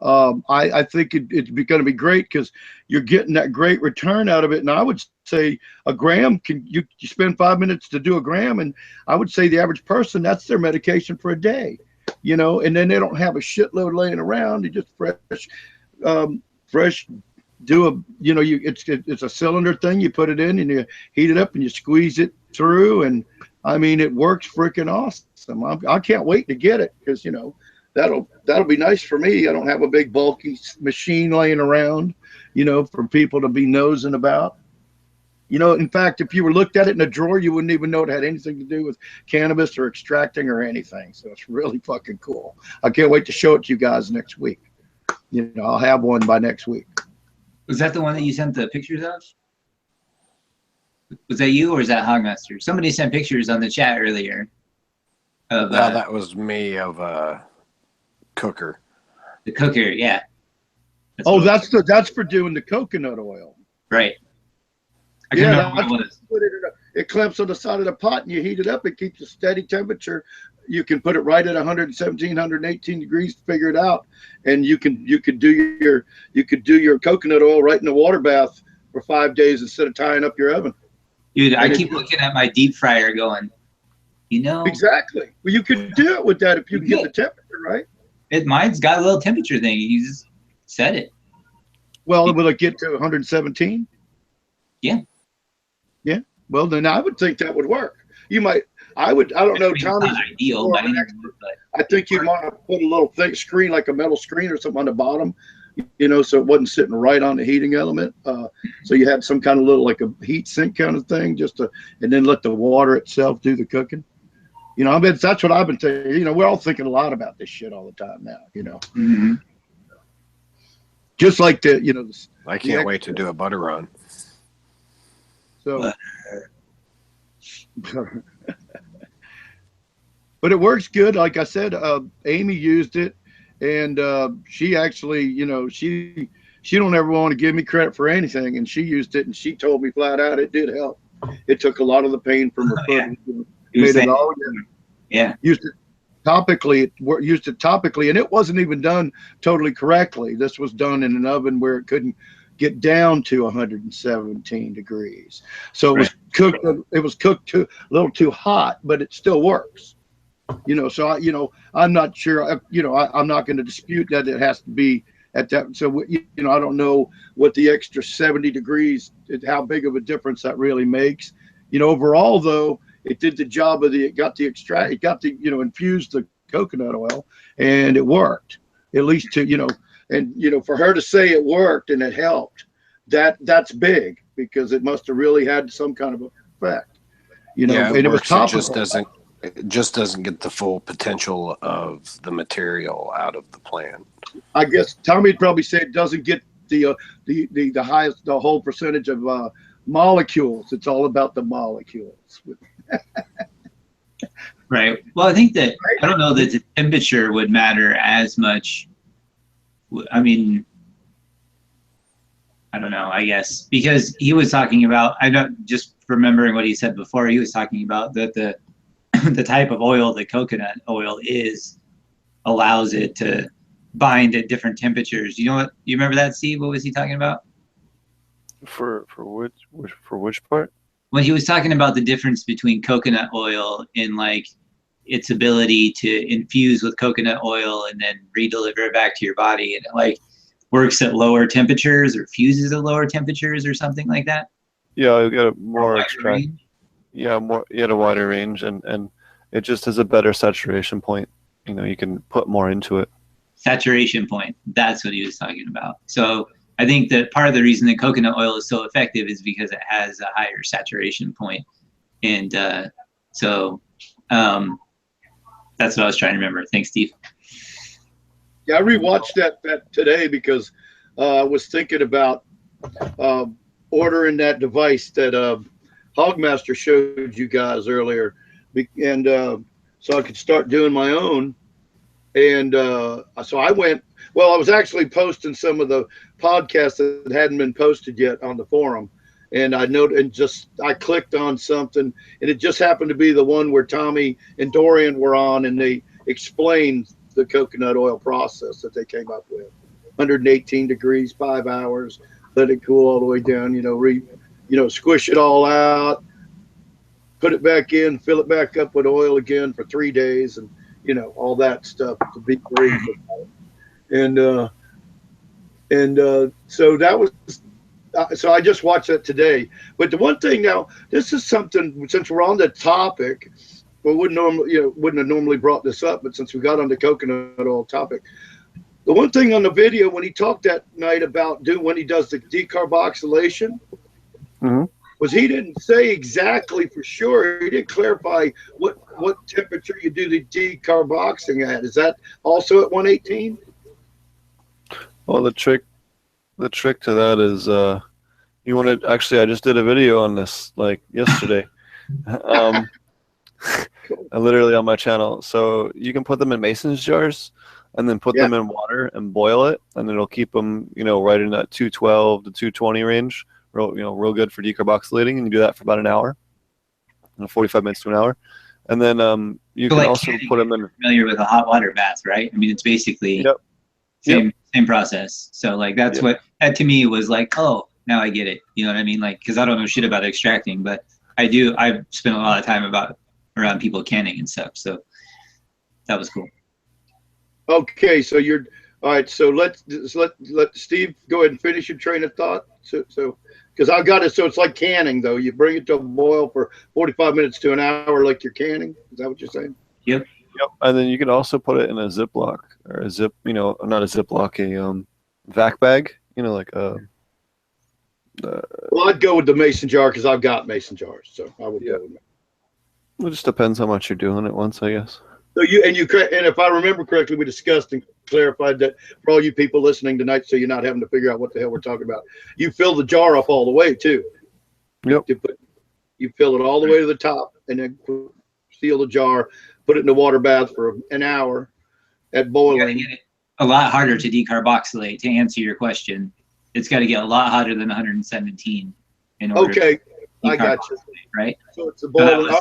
I think it's going to be great because you're getting that great return out of it. And I would say a gram you spend 5 minutes to do a gram, and I would say the average person, that's their medication for a day, you know, and then they don't have a shitload laying around. You just fresh do a, you know, it's a cylinder thing. You put it in and you heat it up and you squeeze it through, and I mean, it works freaking awesome. I can't wait to get it because, you know, that'll be nice for me. I don't have a big bulky machine laying around, you know, for people to be nosing about. You know, in fact, if you were looked at it in a drawer, you wouldn't even know it had anything to do with cannabis or extracting or anything. So it's really fucking cool. I can't wait to show it to you guys next week. You know, I'll have one by next week. Was that the one that you sent the pictures of? Was that you or is that Hogmaster? Somebody sent pictures on the chat earlier. Of, no, that was me of cooker. The cooker, yeah. That's for doing the coconut oil. Right. It clamps on the side of the pot and you heat it up. It keeps a steady temperature. You can put it right at 117, 118 degrees to figure it out, and you could do your coconut oil right in the water bath for 5 days instead of tying up your oven. Dude, I keep looking at my deep fryer going, you know. Exactly. Well, you could do it with that if you get the temperature right. Mine's got a little temperature thing. You just set it. Well, will it get to 117? Yeah. Yeah. Well, then I would think that would work. You might. I don't know, Tommy. Ideal, but I think you'd want to put a little thick screen, like a metal screen or something on the bottom, you know, so it wasn't sitting right on the heating element. So you had some kind of little, like a heat sink kind of thing, and then let the water itself do the cooking. You know, I mean, that's what I've been thinking. You know, we're all thinking a lot about this shit all the time now, you know. Mm-hmm. Just like the, you know. I can't wait to do a butter run. So. But it works good. Like I said, Amy used it, and she actually, you know, she don't ever want to give me credit for anything, and she used it, and she told me flat out it did help. It took a lot of the pain from her foot. Yeah. Made it all. Yeah. Used it topically. Used it topically, and it wasn't even done totally correctly. This was done in an oven where it couldn't get down to 117 degrees. So it was cooked. It was cooked a little too hot, but it still works. You know, so I'm not sure. You know, I'm not going to dispute that it has to be at that. So you know, I don't know what the extra 70 degrees, how big of a difference that really makes. You know, overall though, it did the job of it got the you know, infused the coconut oil, and it worked. At least to, you know, and you know, for her to say it worked and it helped, that's big, because it must have really had some kind of effect. You know, yeah, and it was topical. It just doesn't get the full potential of the material out of the plant. I guess Tommy'd probably say it doesn't get the highest, the whole percentage of molecules. It's all about the molecules. Right. Well, I think that I don't know that the temperature would matter as much. I mean, I don't know, I guess, because he was talking about, I don't, just remembering what he said before, he was talking about that the type of oil that coconut oil allows it to bind at different temperatures. You know what? You remember that, Steve? What was he talking about? For which part? When he was talking about the difference between coconut oil and like its ability to infuse with coconut oil and then re-deliver it back to your body, and it like works at lower temperatures or fuses at lower temperatures or something like that. Yeah, you get a more extract. Yeah, you had a wider range, and it just has a better saturation point. You know, you can put more into it. Saturation point. That's what he was talking about. So I think that part of the reason that coconut oil is so effective is because it has a higher saturation point. And so that's what I was trying to remember. Thanks, Steve. Yeah, I rewatched that today because I was thinking about ordering that device that Hogmaster showed you guys earlier, and so I could start doing my own. And so I went. Well, I was actually posting some of the podcasts that hadn't been posted yet on the forum, and I clicked on something, and it just happened to be the one where Tommy and Dorian were on, and they explained the coconut oil process that they came up with. 118 degrees, 5 hours, let it cool all the way down. Squish it all out, put it back in, fill it back up with oil again for 3 days, and all that stuff to be brief. And so that was. So I just watched that today. But the one thing now, this is something, since we're on the topic, we wouldn't have normally brought this up, but since we got on the coconut oil topic, the one thing on the video when he talked that night about when he does the decarboxylation, was he didn't say exactly for sure. He didn't clarify what temperature you do the decarboxing at. Is that also at 118? Well, the trick to that is you want to actually. I just did a video on this like yesterday, literally on my channel. So you can put them in mason jars, and then put them in water and boil it, and it'll keep them right in that 212 to 220 range. Real good for decarboxylating, and you do that for about an hour, 45 minutes to an hour, and then you can also put them in. Familiar with a hot water bath, right? I mean, it's basically same process. So like that's what that to me was like. Oh, now I get it. You know what I mean? Like, because I don't know shit about extracting, but I do. I've spent a lot of time around people canning and stuff. So that was cool. Okay, so you're all right. So let Steve go ahead and finish your train of thought. So because I've got it. So it's like canning, though. You bring it to a boil for 45 minutes to an hour, like you're canning. Is that what you're saying? Yep. And then you can also put it in a Ziploc or a zip. Not a Ziploc, a vac bag. Like a. Well, I'd go with the mason jar because I've got mason jars, so I would go with that. It just depends how much you're doing at once, I guess. So and if I remember correctly, we discussed and clarified that for all you people listening tonight, so you're not having to figure out what the hell we're talking about. You fill the jar up all the way too. Yep. You fill it all the way to the top, and then seal the jar. Put it in the water bath for an hour at boiling. Get it a lot harder to decarboxylate. To answer your question, it's got to get a lot hotter than 117 in order. Okay, I got you. Right. So it's a boiling.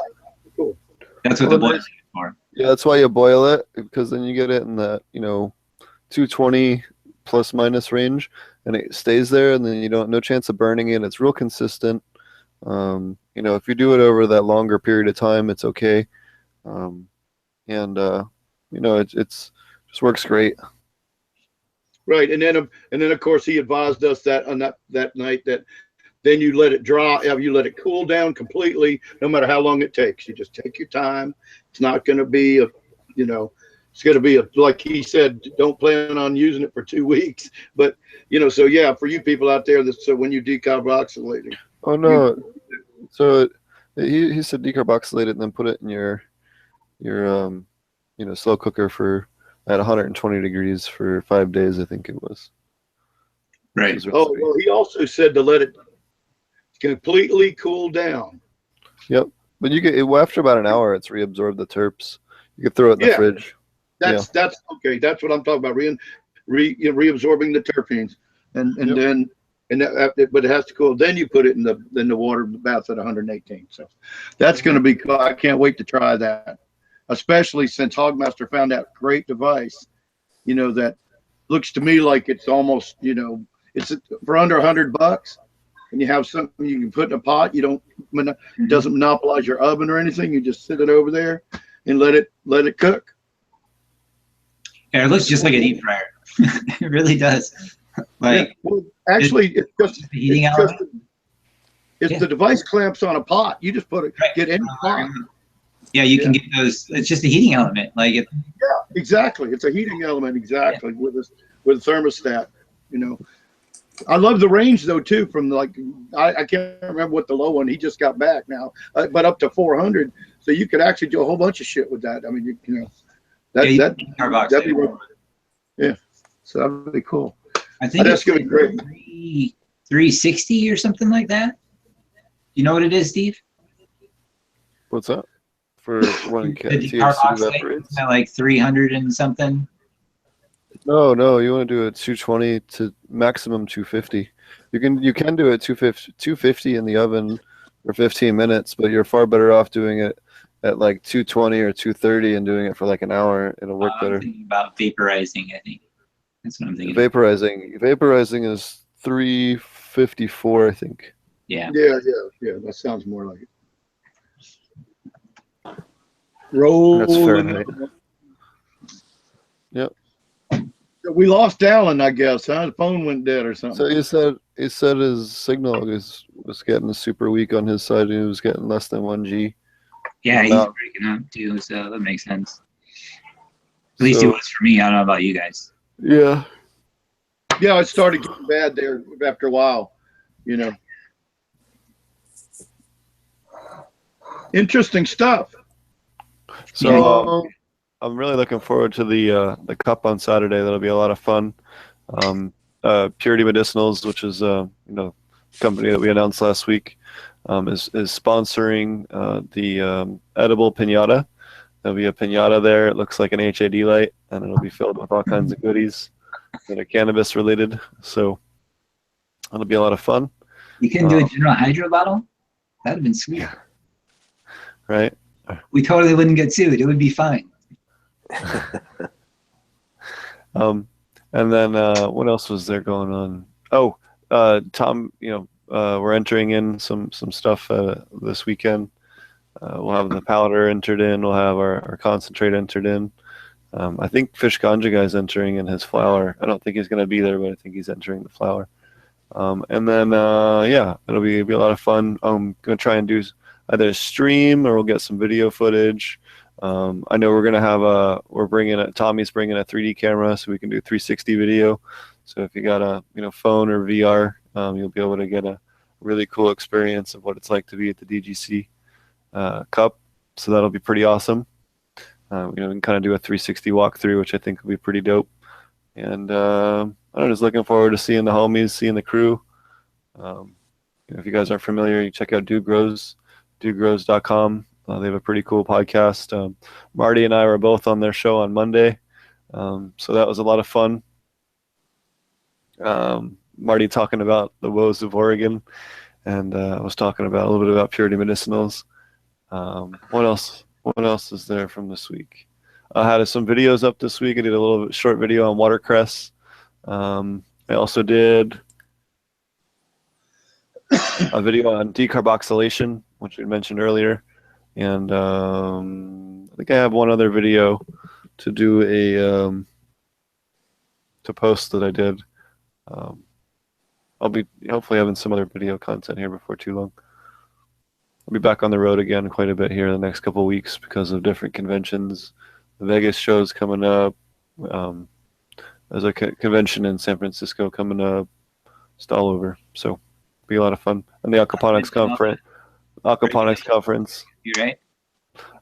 Cool. That's what the boiling is for. Yeah, that's why you boil it, because then you get it in that 220 plus minus range, and it stays there, and then no chance of burning it. It's real consistent. If you do it over that longer period of time, it's okay. It just works great. Right, and then of course he advised us that on that night that then you let it dry. You let it cool down completely, no matter how long it takes. You just take your time. It's not going to be it's going to be like he said. Don't plan on using it for 2 weeks, but so yeah, for you people out there, so when you decarboxylating. Oh no, so he said decarboxylate it and then put it in your slow cooker for at 120 degrees for 5 days, I think it was. Right. Oh, well, he also said to let it completely cool down. Yep. But after about an hour, it's reabsorbed the terps. You could throw it in the fridge. That's okay. That's what I'm talking about. Reabsorbing the terpenes, but it has to cool. Then you put it in the water bath at 118. So that's going to be cool. I can't wait to try that. Especially since Hogmaster found that great device, that looks to me like it's almost, it's for under $100, and you have something you can put in a pot. It doesn't monopolize your oven or anything. You just sit it over there and let it cook. Yeah, it looks just like a deep fryer. It really does. Well, actually, it's just the heating element. It's the device clamps on a pot. You just get in a pot. Yeah, you can get those. It's just a heating element, Yeah, exactly. It's a heating element, exactly, with a thermostat. I love the range though too. From I can't remember what the low one. He just got back now, but up to 400. So you could actually do a whole bunch of shit with that. I mean, that'd be yeah. So that'd be cool. I think that's gonna be great. 360 or something like that. You know what it is, Steve? What's that? for when The THC decarboxylate evaporates. at like 300 and something. No, you want to do it 220 to maximum 250. You can do it 250 in the oven for 15 minutes, but you're far better off doing it at like 220 or 230 and doing it for like an hour. It'll work I'm better. thinking about vaporizing, I think. That's what I'm thinking. of. Vaporizing is 354, I think. Yeah. Yeah. That sounds more like it. Roll. That's Fahrenheit. Yep. We lost Alan, I guess. Huh? The phone went dead or something. So he said his signal was getting super weak on his side, and he was getting less than 1G. Yeah, he's Wow. breaking up too, so that makes sense. At least it was for me. I don't know about you guys. Yeah. Yeah, it started getting bad there after a while, you know. Interesting stuff. So I'm really looking forward to the cup on Saturday. That'll be a lot of fun. Purity Medicinals, which is company that we announced last week, is sponsoring the edible piñata. There'll be a piñata there. It looks like an HAD light, and it'll be filled with all kinds of goodies that are cannabis related. So it'll be a lot of fun. You couldn't do a General Hydro bottle? That'd have been sweet. Right? We totally wouldn't get sued. It would be fine. And then what else was there going on? Oh, Tom, we're entering in some stuff this weekend. We'll have the powder entered in. We'll have our concentrate entered in. I think Fish Ganja Guy's entering in his flower. I don't think he's going to be there, but I think he's entering the flower. And then, it'll be a lot of fun. I'm going to try and do either a stream or we'll get some video footage. I know we're going to have Tommy's bringing a 3D camera so we can do 360 video. So if you got a phone or VR, you'll be able to get a really cool experience of what it's like to be at the DGC Cup. So that'll be pretty awesome. We can kind of do a 360 walkthrough, which I think will be pretty dope. And I'm just looking forward to seeing the homies, seeing the crew. If you guys aren't familiar, you check out dudegrows.com. They have a pretty cool podcast. Marty and I were both on their show on Monday. So that was a lot of fun. Marty talking about the woes of Oregon, and I was talking about a little bit about Purity Medicinals. What else is there from this week? I had some videos up this week. I did a little bit short video on watercress. I also did a video on decarboxylation, which we mentioned earlier. And I think I have one other video to do to post that I did. I'll be hopefully having some other video content here before too long. I'll be back on the road again quite a bit here in the next couple of weeks because of different conventions. The Vegas show's coming up. There's a convention in San Francisco coming up. Just all over. So it'll be a lot of fun. And the Aquaponics conference. You right?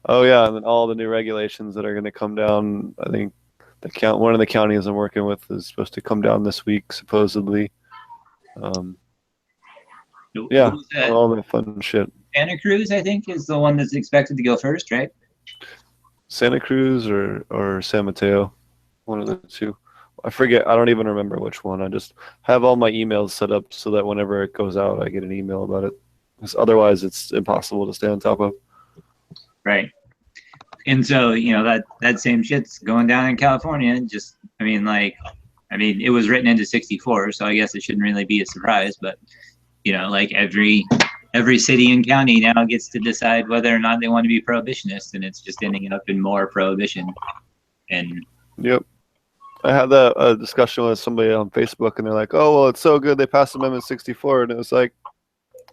Oh yeah, and then all the new regulations that are going to come down. I think one of the counties I'm working with is supposed to come down this week, supposedly. Yeah, all the fun shit. Santa Cruz, I think, is the one that's expected to go first, right? Santa Cruz or San Mateo, one of the two. I forget. I don't even remember which one. I just have all my emails set up so that whenever it goes out, I get an email about it. Because otherwise, it's impossible to stay on top of. Right. And so, that same shit's going down in California. It was written into 64, so I guess it shouldn't really be a surprise. But, every city and county now gets to decide whether or not they want to be prohibitionist, and it's just ending up in more prohibition. And yep. I had a discussion with somebody on Facebook, and they're like, "Oh, well, it's so good they passed Amendment 64," and it was like,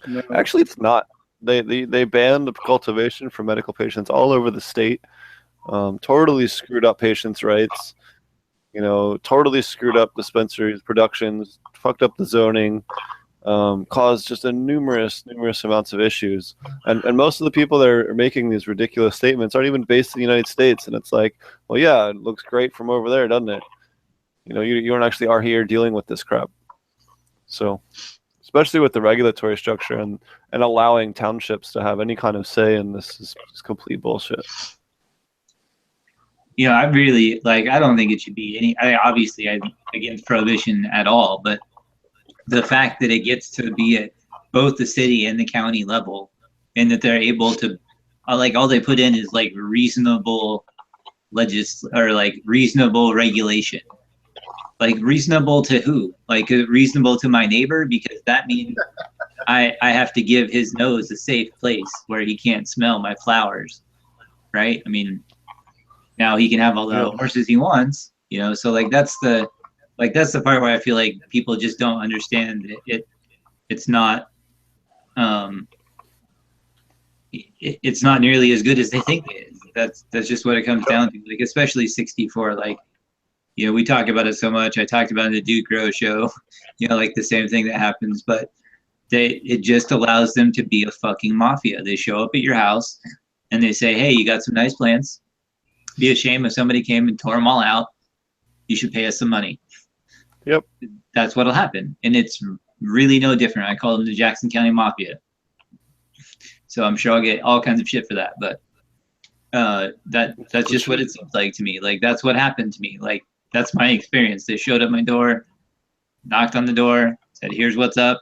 no. Actually, it's not. They banned the cultivation for medical patients all over the state. Totally screwed up patients' rights. Totally screwed up dispensaries, productions, fucked up the zoning, caused just a numerous amounts of issues. And most of the people that are making these ridiculous statements aren't even based in the United States. And it's like, well, yeah, it looks great from over there, doesn't it? You don't actually are here dealing with this crap. So especially with the regulatory structure and allowing townships to have any kind of say in this is complete bullshit. You know, I really I don't think it should be any. Obviously, I'm against prohibition at all, but the fact that it gets to be at both the city and the county level, and that they're able to, all they put in is reasonable reasonable regulation. Reasonable to who? Reasonable to my neighbor, because that means I have to give his nose a safe place where he can't smell my flowers, right? I mean, now he can have all the little horses he wants, you know. So that's the part where I feel like people just don't understand it's not it's not nearly as good as they think it is. That's just what it comes down to. Especially 64. You know, we talk about it so much. I talked about it in the Dude Grow show. You know, the same thing that happens, but it just allows them to be a fucking mafia. They show up at your house and they say, "Hey, you got some nice plants. Be a shame if somebody came and tore them all out. You should pay us some money." Yep. That's what'll happen. And it's really no different. I call them the Jackson County Mafia. So I'm sure I'll get all kinds of shit for that. But that's just what it seems like to me. That's what happened to me. That's my experience. They showed up my door, knocked on the door, said, "Here's what's up."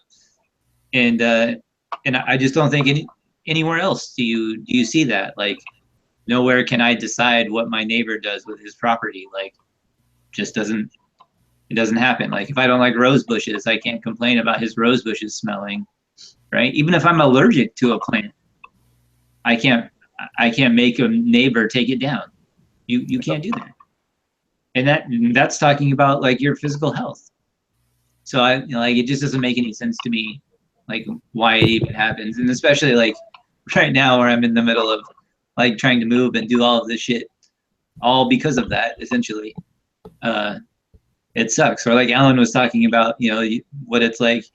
And I just don't think anywhere else do you see that. Nowhere can I decide what my neighbor does with his property. It doesn't happen. If I don't like rose bushes, I can't complain about his rose bushes smelling, right? Even if I'm allergic to a plant, I can't make a neighbor take it down. You can't do that. And that's talking about your physical health. So it just doesn't make any sense to me, why it even happens. And especially right now where I'm in the middle of trying to move and do all of this shit, all because of that, essentially. It sucks. Or Alan was talking about, what it's like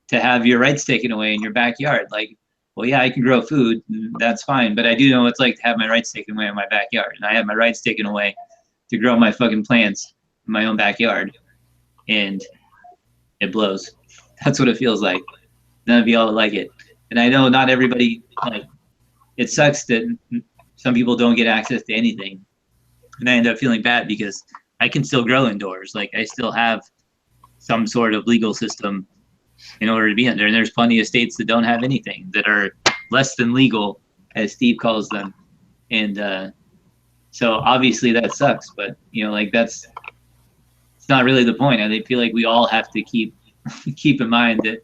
to have your rights taken away in your backyard. Well, yeah, I can grow food, that's fine, but I do know what it's like to have my rights taken away in my backyard. And I have my rights taken away to grow my fucking plants in my own backyard. And it blows. That's what it feels like. None of y'all like it. And I know not everybody, it sucks that some people don't get access to anything. And I end up feeling bad because I can still grow indoors. I still have some sort of legal system in order to be under. And there's plenty of states that don't have anything, that are less than legal, as Steve calls them. And so obviously that sucks, but it's not really the point. I feel like we all have to keep in mind that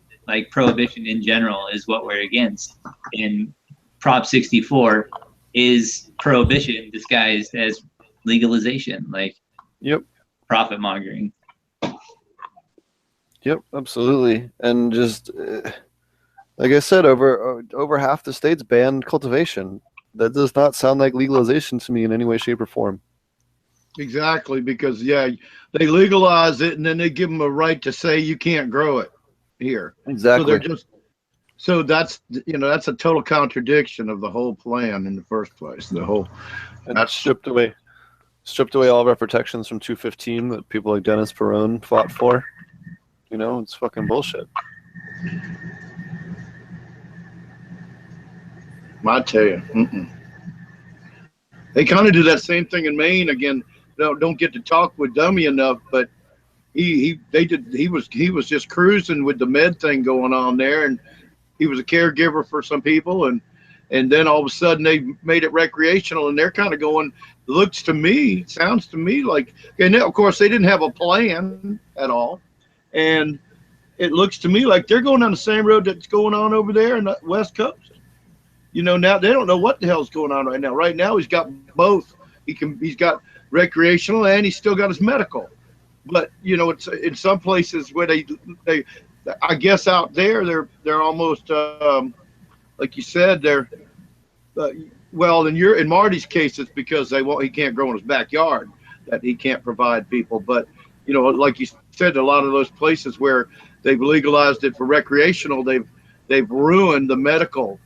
prohibition in general is what we're against. And Prop 64 is prohibition disguised as legalization. Yep. Profit mongering. Yep, absolutely. And just like I said, over half the states ban cultivation. That does not sound like legalization to me in any way, shape, or form. Exactly, because they legalize it and then they give them a right to say you can't grow it here. Exactly. So that's a total contradiction of the whole plan in the first place. That's stripped away all of our protections from 215 that people like Dennis Perone fought for. It's fucking bullshit. I tell you, they kind of do that same thing in Maine. Again, don't get to talk with Dumme enough, but he was just cruising with the med thing going on there, and he was a caregiver for some people, and then all of a sudden they made it recreational, and they're kind of going. Sounds to me like, and of course they didn't have a plan at all, and it looks to me like they're going on the same road that's going on over there in the West Coast. Now they don't know what the hell's going on right now. Right now he's got both. He's got recreational and he's still got his medical. But it's in some places where they I guess out there they're almost like you said, they're well, in Marty's case it's because he can't grow in his backyard, that he can't provide people. But like you said, a lot of those places where they've legalized it for recreational, they've ruined the medical.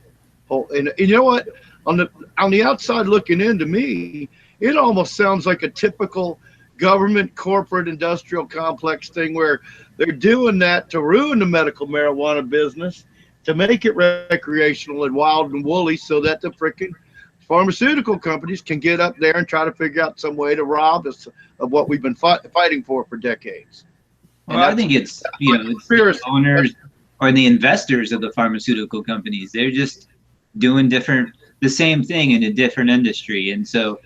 And you know what? On the outside looking in, to me, it almost sounds like a typical, government, corporate, industrial complex thing where they're doing that to ruin the medical marijuana business, to make it recreational and wild and woolly so that the freaking pharmaceutical companies can get up there and try to figure out some way to rob us of what we've been fighting for decades. Well, I think it's, it's the owners or the investors of the pharmaceutical companies. They're just doing the same thing in a different industry. And so,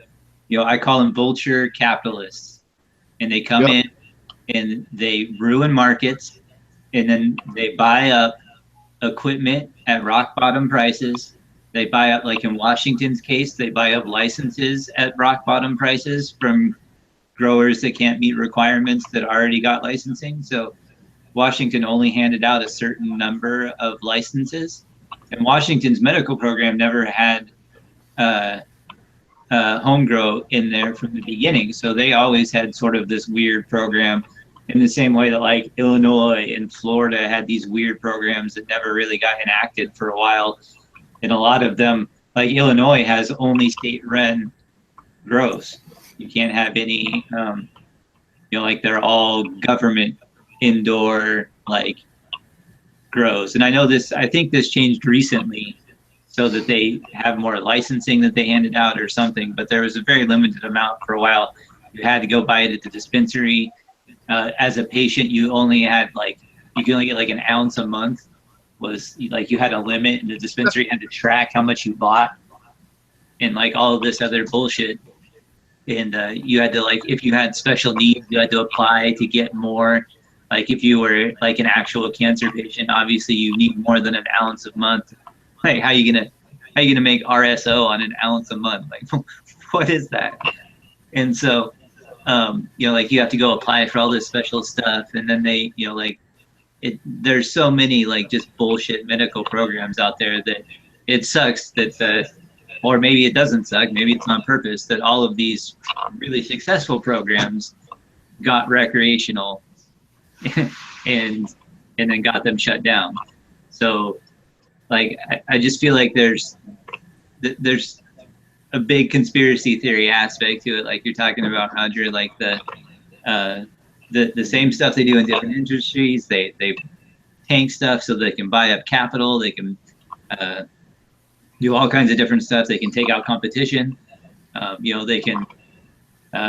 I call them vulture capitalists, and they come in and they ruin markets, and then they buy up equipment at rock bottom prices. They buy up, like in Washington's case, they buy up licenses at rock bottom prices from growers that can't meet requirements that already got licensing. So Washington only handed out a certain number of licenses, and Washington's medical program never had home grow in there from the beginning. So they always had sort of this weird program, in the same way that like Illinois and Florida had these weird programs that never really got enacted for a while. And a lot of them, like Illinois, has only state-run grows. You can't have any, like they're all government indoor like grows. And I think this changed recently so that they have more licensing that they handed out or something, but there was a very limited amount for a while. You had to go buy it at the dispensary. As a patient, you only had you could only get like an ounce a month. Was like you had a limit, and the dispensary had to track how much you bought, and like all of this other bullshit. And you had to, like, if you had special needs, you had to apply to get more. Like if you were like an actual cancer patient, obviously you need more than an ounce a month. Like how you gonna make RSO on an ounce a month? Like what is that? And so like you have to go apply for all this special stuff, and then they there's so many like just bullshit medical programs out there that it sucks that or maybe it doesn't suck, maybe it's on purpose, that all of these really successful programs got recreational and then got them shut down. So like I just feel like there's a big conspiracy theory aspect to it, like you're talking about, Roger, like the same stuff they do in different industries. They tank stuff so they can buy up capital. They can do all kinds of different stuff. They can take out competition. They can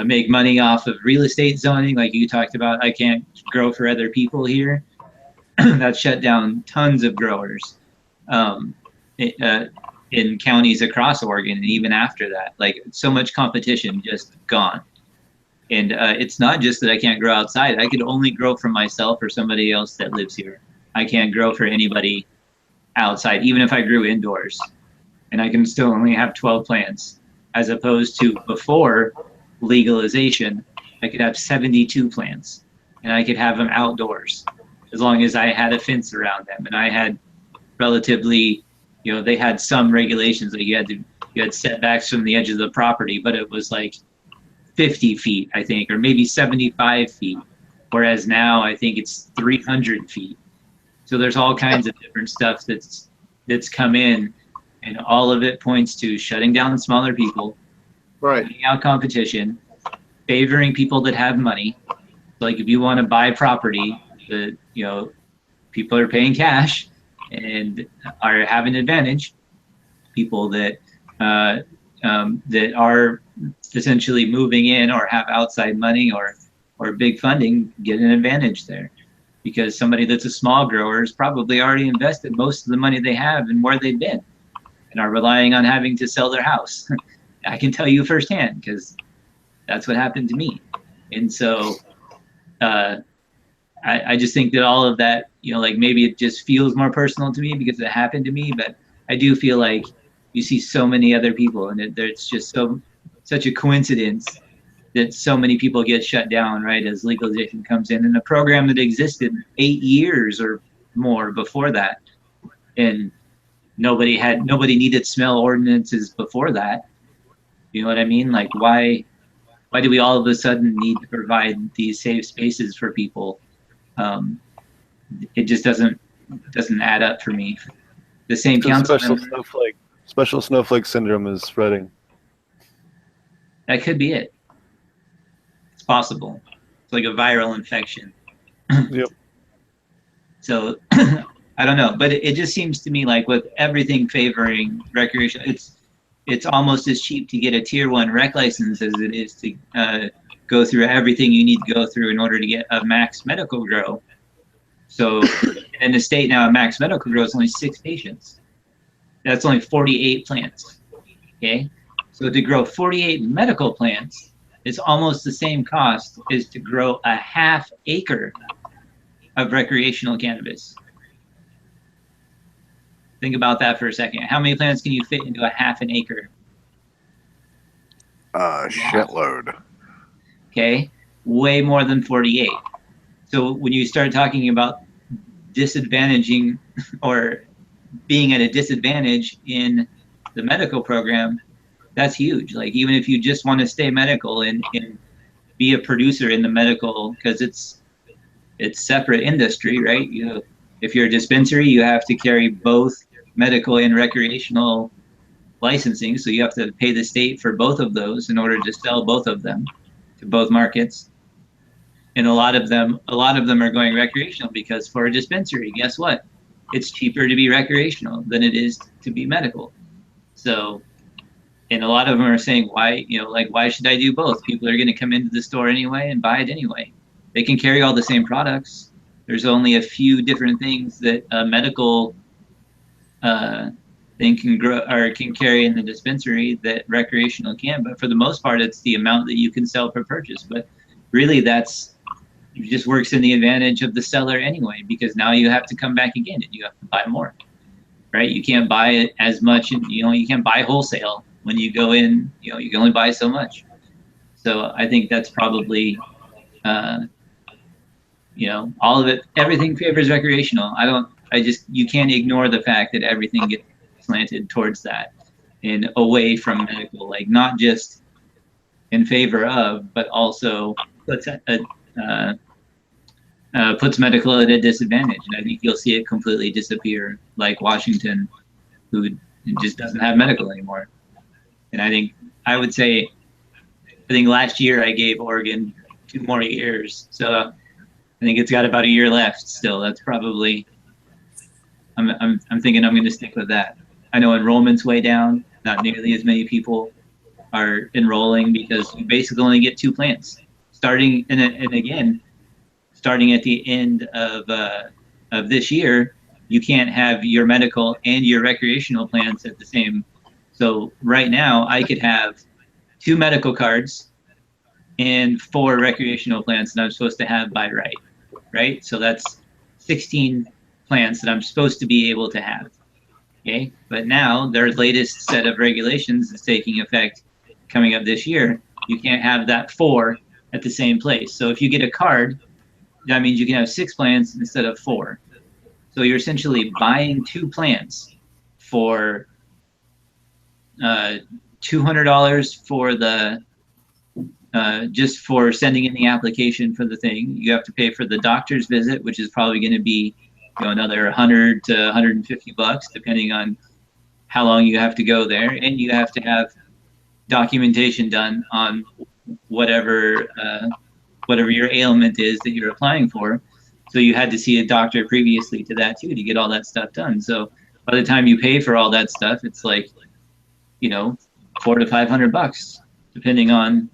make money off of real estate zoning, like you talked about. I can't grow for other people here. That shut down tons of growers in counties across Oregon, and even after that, like so much competition just gone. And it's not just that I can't grow outside. I could only grow for myself or somebody else that lives here. I can't grow for anybody outside, even if I grew indoors. And I can still only have 12 plants, as opposed to before legalization, I could have 72 plants, and I could have them outdoors as long as I had a fence around them. And I had relatively, they had some regulations that you had setbacks from the edge of the property, but it was like 50 feet, I think, or maybe 75 feet. Whereas now I think it's 300 feet. So there's all kinds of different stuff that's come in, and all of it points to shutting down smaller people, right, cutting out competition, favoring people that have money. Like if you want to buy property, people are paying cash and are having an advantage. People that are essentially moving in or have outside money or big funding get an advantage there, because somebody that's a small grower has probably already invested most of the money they have in where they've been and are relying on having to sell their house. I can tell you firsthand, because that's what happened to me. And so I just think that all of that, like maybe it just feels more personal to me because it happened to me, but I do feel like you see so many other people, and it's just such a coincidence that so many people get shut down right as legalization comes in a program that existed 8 years or more before that. And nobody needed smell ordinances before that. You know what I mean? Like why do we all of a sudden need to provide these safe spaces for people? It just doesn't add up for me. The same council special snowflake syndrome is spreading. That could be it. possible. It's like a viral infection. Yep. So I don't know, but it just seems to me like with everything favoring recreation, it's almost as cheap to get a tier 1 rec license as it is to go through everything you need to go through in order to get a max medical grow. So in the state now, a max medical grow is only 6 patients. That's only 48 plants. Okay, so to grow 48 medical plants is almost the same cost as to grow a half acre of recreational cannabis. Think about that for a second. How many plants can you fit into a half an acre? Shitload. Okay, way more than 48. So when you start talking about disadvantaging or being at a disadvantage in the medical program, that's huge. Like even if you just want to stay medical and be a producer in the medical, because it's separate industry, right? If you're a dispensary, you have to carry both medical and recreational licensing, so you have to pay the state for both of those in order to sell both of them to both markets. And a lot of them are going recreational because for a dispensary, guess what? It's cheaper to be recreational than it is to be medical. So, and a lot of them are saying, why should I do both? People are going to come into the store anyway and buy it anyway. They can carry all the same products. There's only a few different things that a medical thing can grow or can carry in the dispensary that recreational can. But for the most part, it's the amount that you can sell per purchase. But really, it just works in the advantage of the seller anyway, because now you have to come back again and you have to buy more, right? You can't buy it as much, and you can't buy wholesale when you go in. You can only buy so much. So I think that's probably, all of it. Everything favors recreational. You can't ignore the fact that everything gets slanted towards that and away from medical, like not just in favor of, but also puts medical at a disadvantage. And I think you'll see it completely disappear, like Washington, who just doesn't have medical anymore. And I think last year I gave Oregon 2 more years. So I think it's got about a year left still. That's probably, I'm thinking I'm going to stick with that. I know enrollment's way down. Not nearly as many people are enrolling because you basically only get 2 plants. Starting at the end of this year, you can't have your medical and your recreational plants at the same. So right now, I could have 2 medical cards and 4 recreational plants that I'm supposed to have by right? So that's 16 plants that I'm supposed to be able to have. Okay, but now their latest set of regulations is taking effect coming up this year. You can't have that 4 at the same place. So if you get a card, that means you can have 6 plants instead of 4. So you're essentially buying 2 plants for $200 for the just for sending in the application for the thing. You have to pay for the doctor's visit, which is probably going to be another 100 to 150 bucks, depending on how long you have to go there, and you have to have documentation done on whatever your ailment is that you're applying for. So you had to see a doctor previously to that too to get all that stuff done. So by the time you pay for all that stuff, it's like, $400 to $500, depending on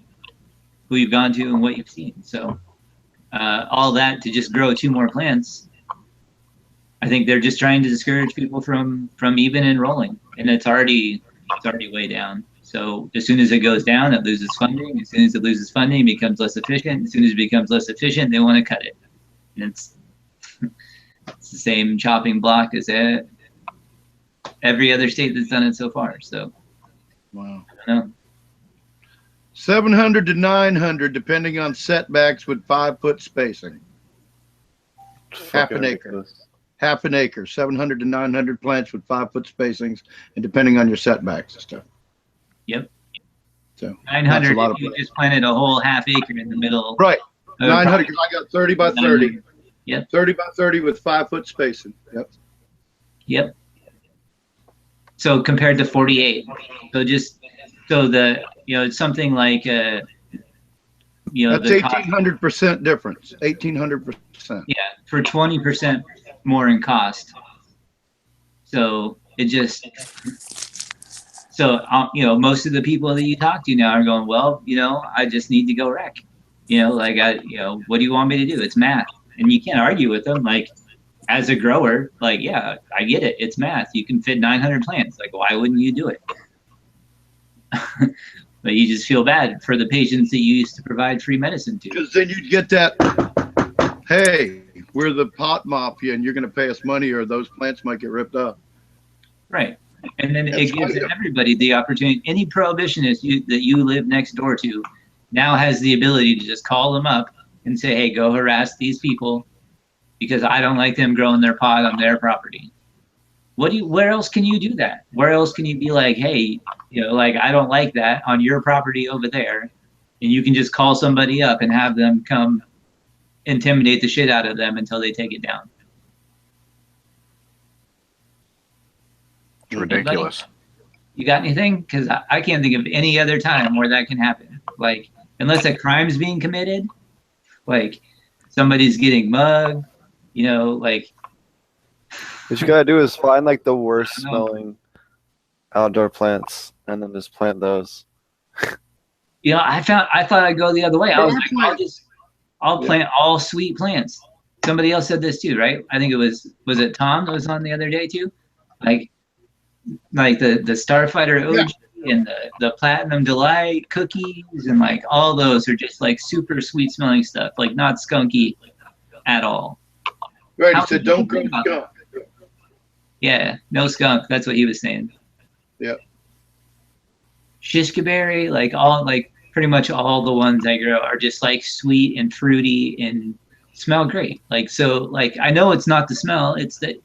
who you've gone to and what you've seen. So all that to just grow 2 more plants. I think they're just trying to discourage people from even enrolling, and it's already way down. So as soon as it goes down, it loses funding. As soon as it loses funding, it becomes less efficient. As soon as it becomes less efficient, they want to cut it. And it's the same chopping block as every other state that's done it so far. So, wow. I don't know. 700 to 900, depending on setbacks with 5-foot spacing. Half an acre. Half an acre, 700 to 900 plants with 5-foot spacings, and depending on your setbacks and stuff. Yep. So 900 if you just planted a whole half acre in the middle. Right. 900 because I got 30 by 30. Yep. 30 by 30 with 5-foot spacing. Yep. Yep. So compared to 48, it's something like you know, That's the cost, 1,800% difference. 1,800%. yeah, for 20% more in cost. So it just, you know, most of the people that you talk to now are going, well, you know, I just need to go rec. You know, like you know, what do you want me to do? It's math. And you can't argue with them. Like, as a grower, like, yeah, I get it. It's math. You can fit 900 plants. Like, why wouldn't you do it? But you just feel bad for the patients that you used to provide free medicine to. Because then you'd get that, hey, we're the pot mafia and you're going to pay us money or those plants might get ripped up. Right. And then That's it gives right. everybody the opportunity. Any prohibitionist that you live next door to now has the ability to just call them up and say, hey, go harass these people because I don't like them growing their pot on their property. Where else can you do that? Where else can you be like, hey, you know, like, I don't like that on your property over there. And you can just call somebody up and have them come intimidate the shit out of them until they take it down. It's ridiculous. Anybody? You got anything? Because I can't think of any other time where that can happen. Like, unless a crime's being committed, like somebody's getting mugged, you know, like. What you gotta do is find like the worst smelling outdoor plants and then just plant those. You know, I thought I'd go the other way. I was like, I'll plant all sweet plants. Somebody else said this too, right? I think was it Tom that was on the other day too? Like the Starfighter OG and the Platinum Delight cookies and like all those are just like super sweet smelling stuff, like not skunky at all. Right, he said don't grow skunk. Yeah, no skunk. That's what he was saying. Yeah. Shishkaberry, like pretty much all the ones I grow are just like sweet and fruity and smell great. Like, so like, I know it's not the smell, it's that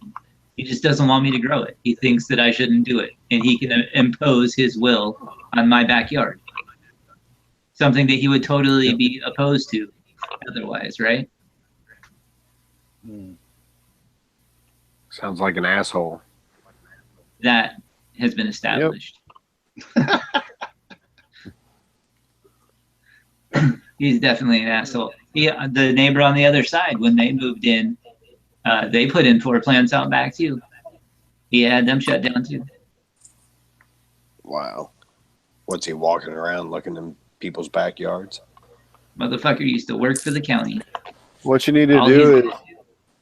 he just doesn't want me to grow it. He thinks that I shouldn't do it and he can impose his will on my backyard. Something that he would totally be opposed to otherwise, right? Sounds like an asshole. That has been established. He's definitely an asshole. The neighbor on the other side, when they moved in, they put in 4 plants out back too. He had them shut down too. Wow. What's he walking around looking in people's backyards? Motherfucker used to work for the county. What you need to do is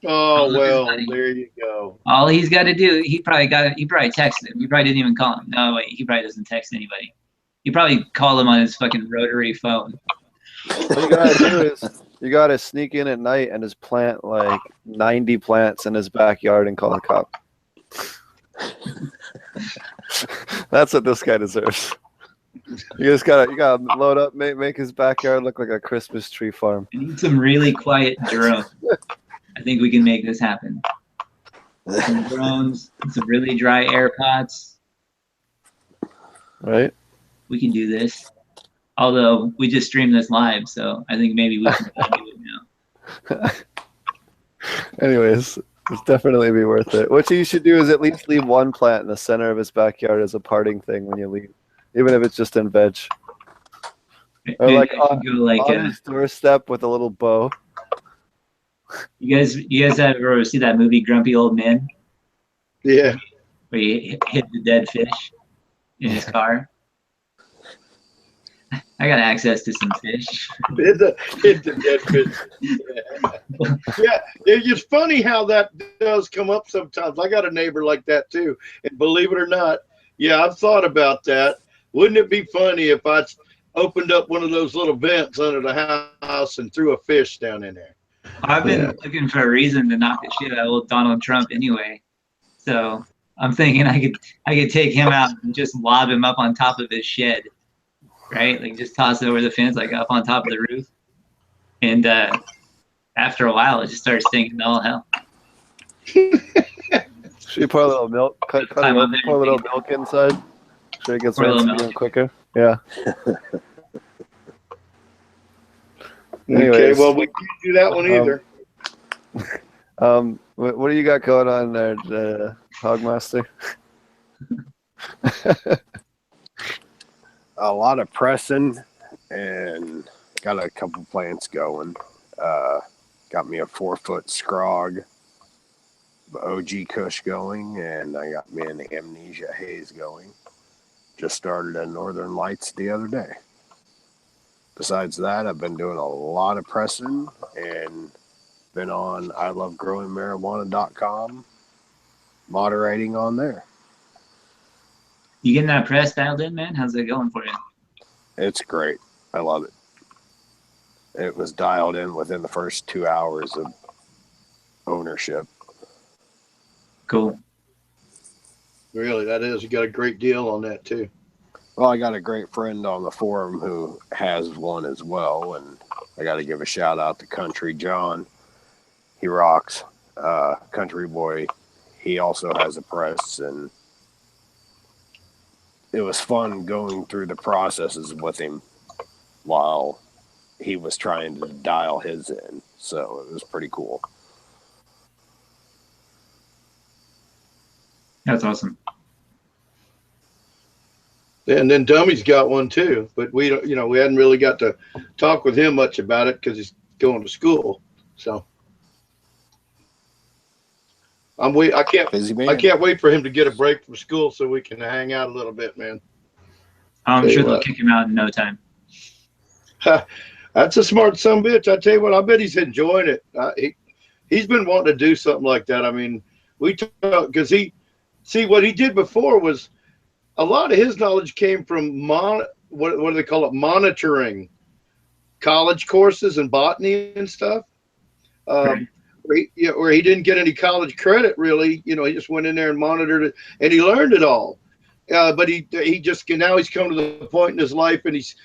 Oh, well, there you go. All he's got to do, he probably texted him. He probably didn't even call him. No, wait, he probably doesn't text anybody. You probably call him on his fucking rotary phone. what you gotta do is you gotta sneak in at night and just plant like 90 plants in his backyard and call the cop. That's what this guy deserves. You gotta load up, make his backyard look like a Christmas tree farm. I need some really quiet drones. I think we can make this happen. Some drones, some really dry air pots. Right? We can do this. Although we just streamed this live, so I think maybe we can do it now. Anyways, it's definitely be worth it. What you should do is at least leave one plant in the center of his backyard as a parting thing when you leave, even if it's just in veg. Or like on his doorstep with a little bow. You guys ever see that movie Grumpy Old Men? Yeah. Where he hit the dead fish in his car. I got access to some fish. Hit the dead fish. Yeah, it's funny how that does come up sometimes. I got a neighbor like that too, and believe it or not, yeah, I've thought about that. Wouldn't it be funny if I opened up one of those little vents under the house and threw a fish down in there? I've been looking for a reason to knock the shit out of old Donald Trump anyway. So I'm thinking I could take him out and just lob him up on top of his shed, right? Like just toss it over the fence, like up on top of the roof. And after a while, it just starts stinking to all hell. Should you pour a little milk? Pour a little milk inside. Sure it gets rinsed quicker. Yeah. Okay, well, we can't do that one either. What do you got going on there, Hogmaster? A lot of pressing and got a couple plants going. Got me a 4-foot scrog, the OG Kush going, and I got me an Amnesia Haze going. Just started a Northern Lights the other day. Besides that, I've been doing a lot of pressing and been on ilovegrowingmarijuana.com, moderating on there. You getting that press dialed in, man? How's it going for you? It's great. I love it. It was dialed in within the first 2 hours of ownership. Cool. Really, that is. You got a great deal on that too. Well, I got a great friend on the forum who has one as well, and I got to give a shout out to Country John. He rocks. Country Boy. He also has a press, and it was fun going through the processes with him while he was trying to dial his in. So it was pretty cool. That's awesome. And then Dumme's got one too, but we don't, we hadn't really got to talk with him much about it because he's going to school. So I can't wait for him to get a break from school so we can hang out a little bit, man. I'm sure they'll kick him out in no time. That's a smart son of a bitch. I tell you what, I bet he's enjoying it. He's been wanting to do something like that. I mean, because what he did before was a lot of his knowledge came from what do they call it? Monitoring college courses and botany and stuff. Right. Where he didn't get any college credit really. He just went in there and monitored it and he learned it all. But he just now he's come to the point in his life and he's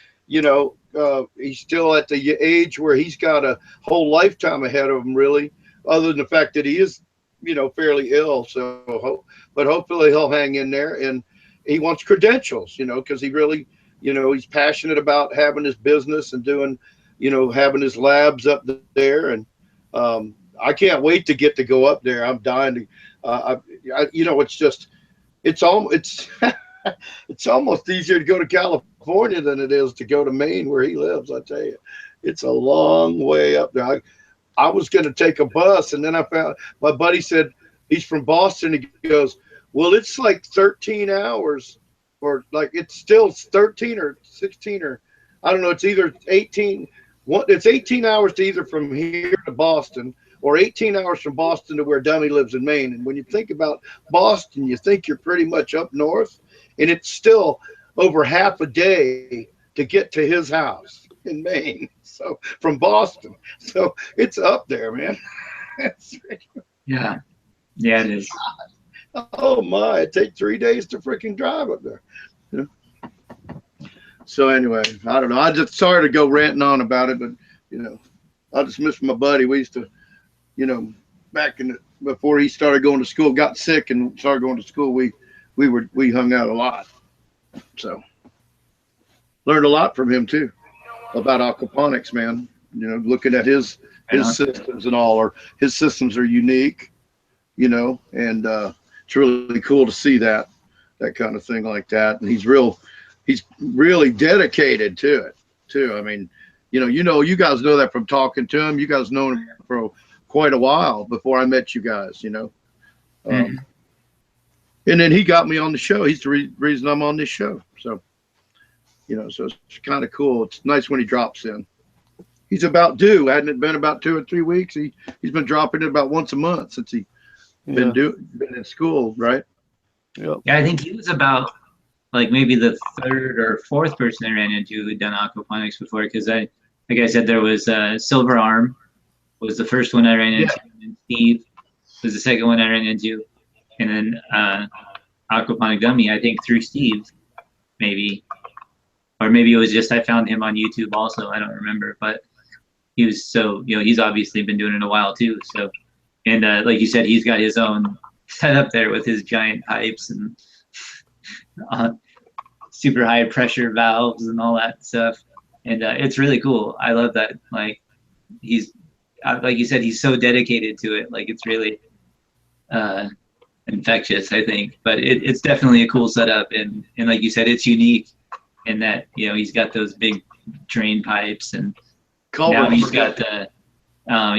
still at the age where he's got a whole lifetime ahead of him, really, other than the fact that he is, fairly ill. So, but hopefully he'll hang in there, and he wants credentials, because he really, he's passionate about having his business and doing, having his labs up there. And I can't wait to get to go up there. I'm dying to, it's almost easier to go to California than it is to go to Maine where he lives. I tell you, it's a long way up there. I was going to take a bus, and then I found my buddy said he's from Boston. He goes, well, it's like 13 hours, or like it's still 13 or 16 or I don't know. It's either 18. It's 18 hours to either from here to Boston or 18 hours from Boston to where Dumme lives in Maine. And when you think about Boston, you think you're pretty much up north. And it's still over half a day to get to his house in Maine. So from Boston. So it's up there, man. Yeah. Yeah, it is. Oh my, it takes 3 days to freaking drive up there. So anyway, I don't know. I just sorry to go ranting on about it, but I just miss my buddy. We used to, back before he started going to school, got sick and started going to school, we hung out a lot. So learned a lot from him too about aquaponics, man. Looking at his systems and all, or his systems are unique, and it's really cool to see that kind of thing like that. And he's really dedicated to it too. I mean, you guys know that from talking to him. You guys know him for quite a while before I met you guys, and then he got me on the show. He's the reason I'm on this show. So, so it's kind of cool. It's nice when he drops in. He's about due. Hadn't it been about 2 or 3 weeks? He's been dropping it about once a month since he been in school, right? Yep. Yeah, I think he was about like maybe the 3rd or 4th person I ran into who had done aquaponics before. Because like I said, there was Silver Arm was the first one I ran into, and Steve was the second one I ran into, and then Aquaponic Dumme, I think through Steve, maybe, or maybe it was just I found him on YouTube also. I don't remember, but he was he's obviously been doing it a while too. So, and like you said, he's got his own setup there with his giant pipes and super high pressure valves and all that stuff, and it's really cool. I love that. Like he's like you said, he's so dedicated to it. Like it's really infectious, I think. But it's definitely a cool setup, and like you said, it's unique in that he's got those big drain pipes, and Culverts. now he's got the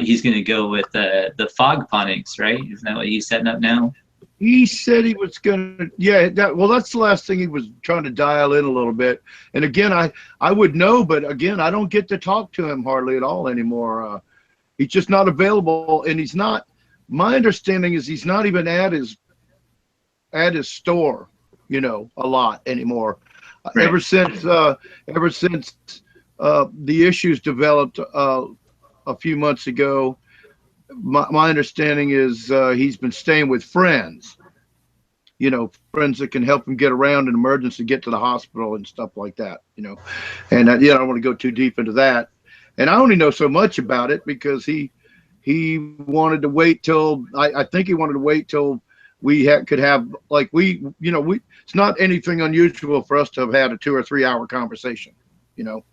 he's going to go with the fog ponics, right? Isn't that what he's setting up now? He said he was gonna, yeah. Well, that's the last thing he was trying to dial in a little bit. And again, I would know, but again, I don't get to talk to him hardly at all anymore. He's just not available, and he's not. My understanding is he's not even at his store, you know, a lot anymore. Right. Ever since the issues developed a few months ago, my understanding is he's been staying with friends, you know, friends that can help him get around in emergency, get to the hospital and stuff like that, you know. And I don't want to go too deep into that. And I only know so much about it because he wanted to wait till I think he wanted to wait till we could have, like, it's not anything unusual for us to have had a 2 or 3 hour conversation, you know.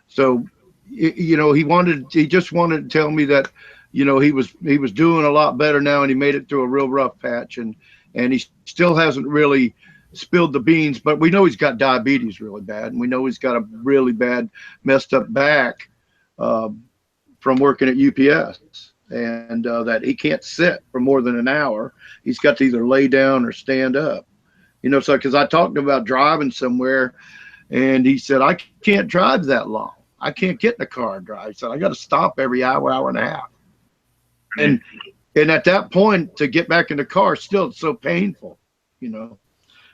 So, you know, he just wanted to tell me that, you know, he was doing a lot better now, and he made it through a real rough patch, and he still hasn't really spilled the beans, but we know he's got diabetes really bad, and we know he's got a really bad messed up back from working at UPS, and that he can't sit for more than an hour. He's got to either lay down or stand up, you know. So because I talked about driving somewhere, and he said, I can't drive that long. I can't get in the car and drive. So I got to stop every hour, hour and a half. And at that point, to get back in the car, still it's so painful, you know.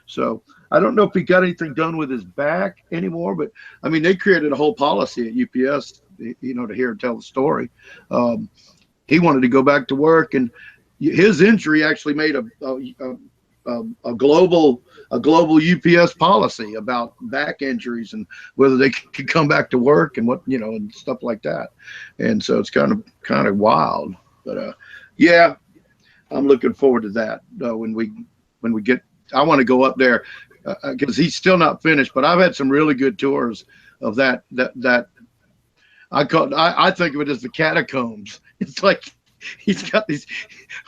So I don't know if he got anything done with his back anymore, but I mean, they created a whole policy at UPS, you know, to hear him tell the story. He wanted to go back to work, and his injury actually made a global UPS policy about back injuries and whether they could come back to work and what, you know, and stuff like that. And so it's kind of wild, but yeah, I'm looking forward to that when we get. I want to go up there because he's still not finished, but I've had some really good tours of that I think of it as the catacombs. It's like he's got these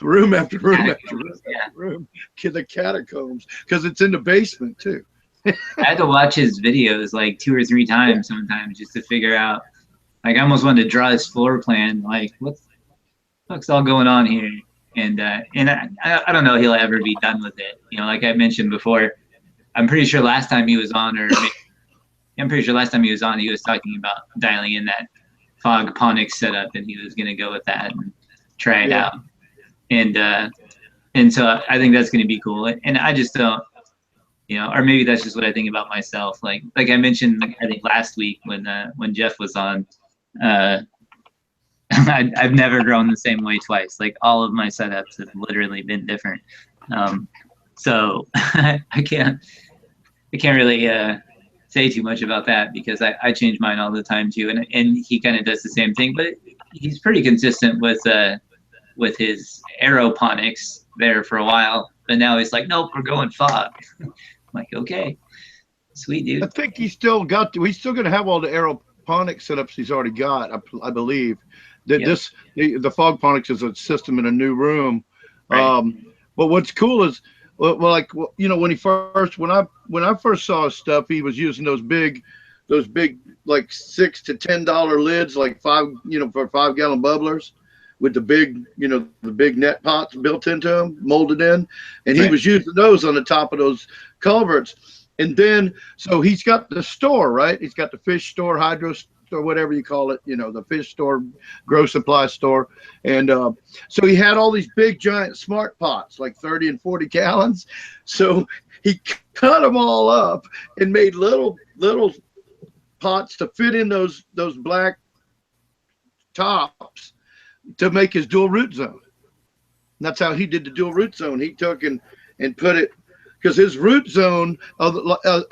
room after room after room after room, the catacombs, because it's in the basement too. I had to watch his videos like 2 or 3 times sometimes just to figure out. Like, I almost wanted to draw his floor plan. Like, what's all going on here? And I don't know if he'll ever be done with it. You know, like I mentioned before, I'm pretty sure last time he was on, he was talking about dialing in that fog Ponics setup, and he was going to go with that and try it out. And so I think that's going to be cool. And I just don't, you know, or maybe that's just what I think about myself. Like I mentioned, I think last week when Jeff was on, I've never grown the same way twice. Like, all of my setups have literally been different. So I can't really say too much about that because I change mine all the time too. And he kind of does the same thing, but he's pretty consistent with his aeroponics there for a while. But now he's like, nope, we're going fog. I'm like, okay, sweet, dude. I think he's still going to have all the aeroponic setups he's already got, I believe. The fog ponics is a system in a new room. Right. But what's cool is, like, you know, when I first saw his stuff, he was using those big like $6 to $10 lids, like for 5-gallon bubblers, with the big net pots built into them, molded in, and he was using those on the top of those culverts. And then, so he's got the store, right? He's got the fish store, hydro store, whatever you call it, you know, the fish store, grow supply store. And so he had all these big giant smart pots, like 30 and 40 gallons. So he cut them all up and made little pots to fit in those black tops to make his dual root zone. And that's how he did the dual root zone. He took and put it, because his root zone,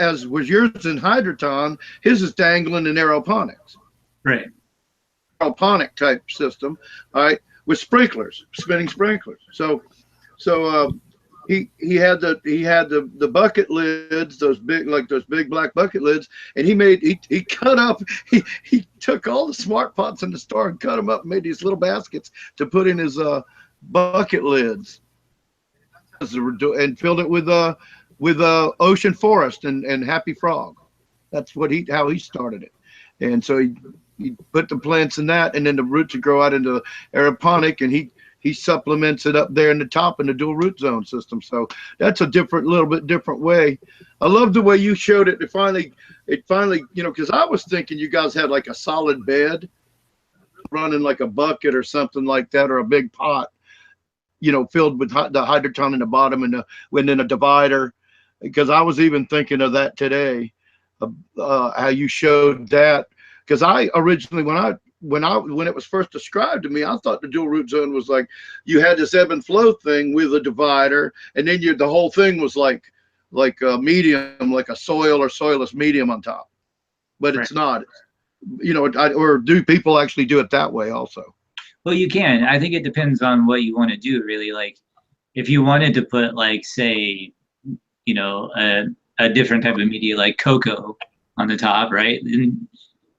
as was yours in Hydroton, his is dangling in aeroponics. Right. Aeroponic type system, all right, with sprinklers, spinning sprinklers. So he had the bucket lids, those big black bucket lids, and he cut up, he took all the smart pots in the store and cut them up and made these little baskets to put in his bucket lids, and filled it with ocean forest and happy frog. That's how he started it. And so he put the plants in that, and then the roots would grow out into the aeroponic, and he supplements it up there in the top in the dual root zone system. So that's a little bit different way. I love the way you showed it. It finally, because I was thinking you guys had like a solid bed running like a bucket or something like that, or a big pot, filled with the hydroton in the bottom and then a divider. Because I was even thinking of that today, how you showed that. Because I originally, when it was first described to me, I thought the dual root zone was like you had this ebb and flow thing with a divider, and then the whole thing was like a medium, like a soil or soilless medium on top. But it's not. Or do people actually do it that way also? Well, you can. I think it depends on what you want to do, really. Like, if you wanted to put, like, say, a different type of media, like cocoa, on the top, right? And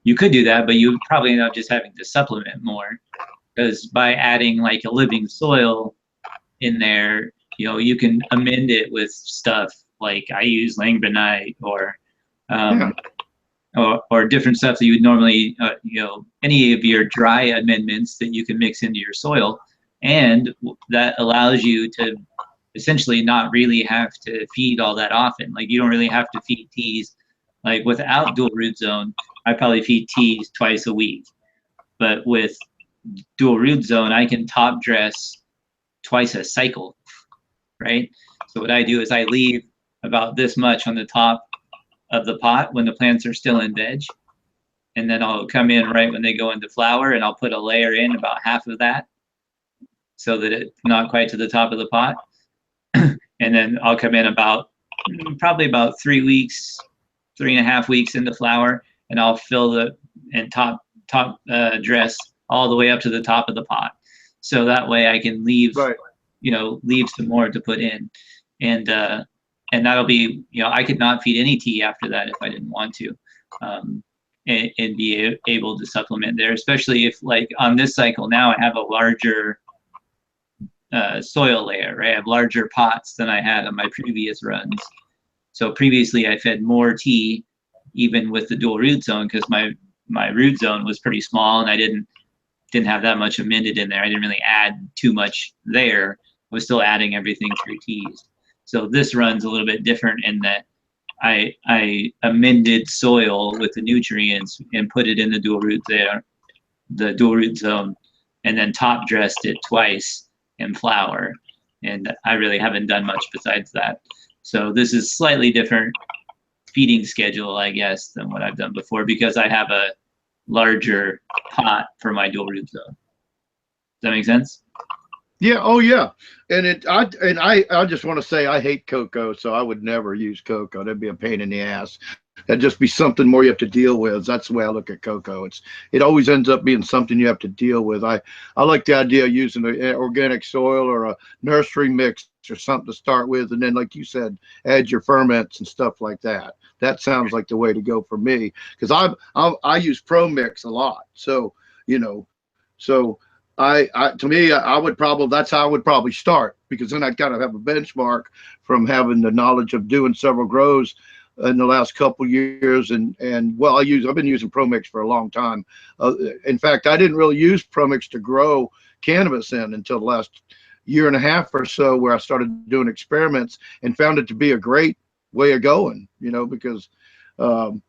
you could do that, but you would probably end up just having to supplement more, because by adding like a living soil in there, you can amend it with stuff like I use langbonite or different stuff that you would normally, any of your dry amendments that you can mix into your soil, and that allows you to essentially not really have to feed all that often. Like, you don't really have to feed teas. Like, without dual root zone, I probably feed teas twice a week. But with dual root zone, I can top dress twice a cycle, right? So what I do is I leave about this much on the top of the pot when the plants are still in veg, and then I'll come in right when they go into flower, and I'll put a layer in about half of that so that it's not quite to the top of the pot. And then I'll come in probably about 3 weeks, 3.5 weeks into flower, and I'll fill and top dress all the way up to the top of the pot. So that way I can leave, leave some more to put in. And that'll be, I could not feed any tea after that if I didn't want to, and be able to supplement there, especially if, like, on this cycle now I have a larger soil layer, right? I have larger pots than I had on my previous runs. So previously I fed more tea even with the dual root zone, because my root zone was pretty small and I didn't have that much amended in there. I didn't really add too much there. I was still adding everything through teas. So this run's a little bit different in that I amended soil with the nutrients and put it in the dual root zone, and then top dressed it twice in flower. And I really haven't done much besides that. So this is slightly different feeding schedule, I guess, than what I've done before, because I have a larger pot for my dual root zone. Does that make sense? Yeah. Oh, yeah. And I just want to say I hate cocoa, so I would never use cocoa. That'd be a pain in the ass. That'd just be something more you have to deal with. That's the way I look at cocoa. It always ends up being something you have to deal with. I like the idea of using an organic soil or a nursery mix or something to start with, and then, like you said, add your ferments and stuff like that. That sounds like the way to go for me, because I use Pro Mix a lot. So to me, that's how I would probably start, because then I kind of have a benchmark from having the knowledge of doing several grows in the last couple years. And well, I've been using Pro Mix for a long time. In fact, I didn't really use Pro Mix to grow cannabis until the last year and a half or so, where I started doing experiments and found it to be a great way of going, because well,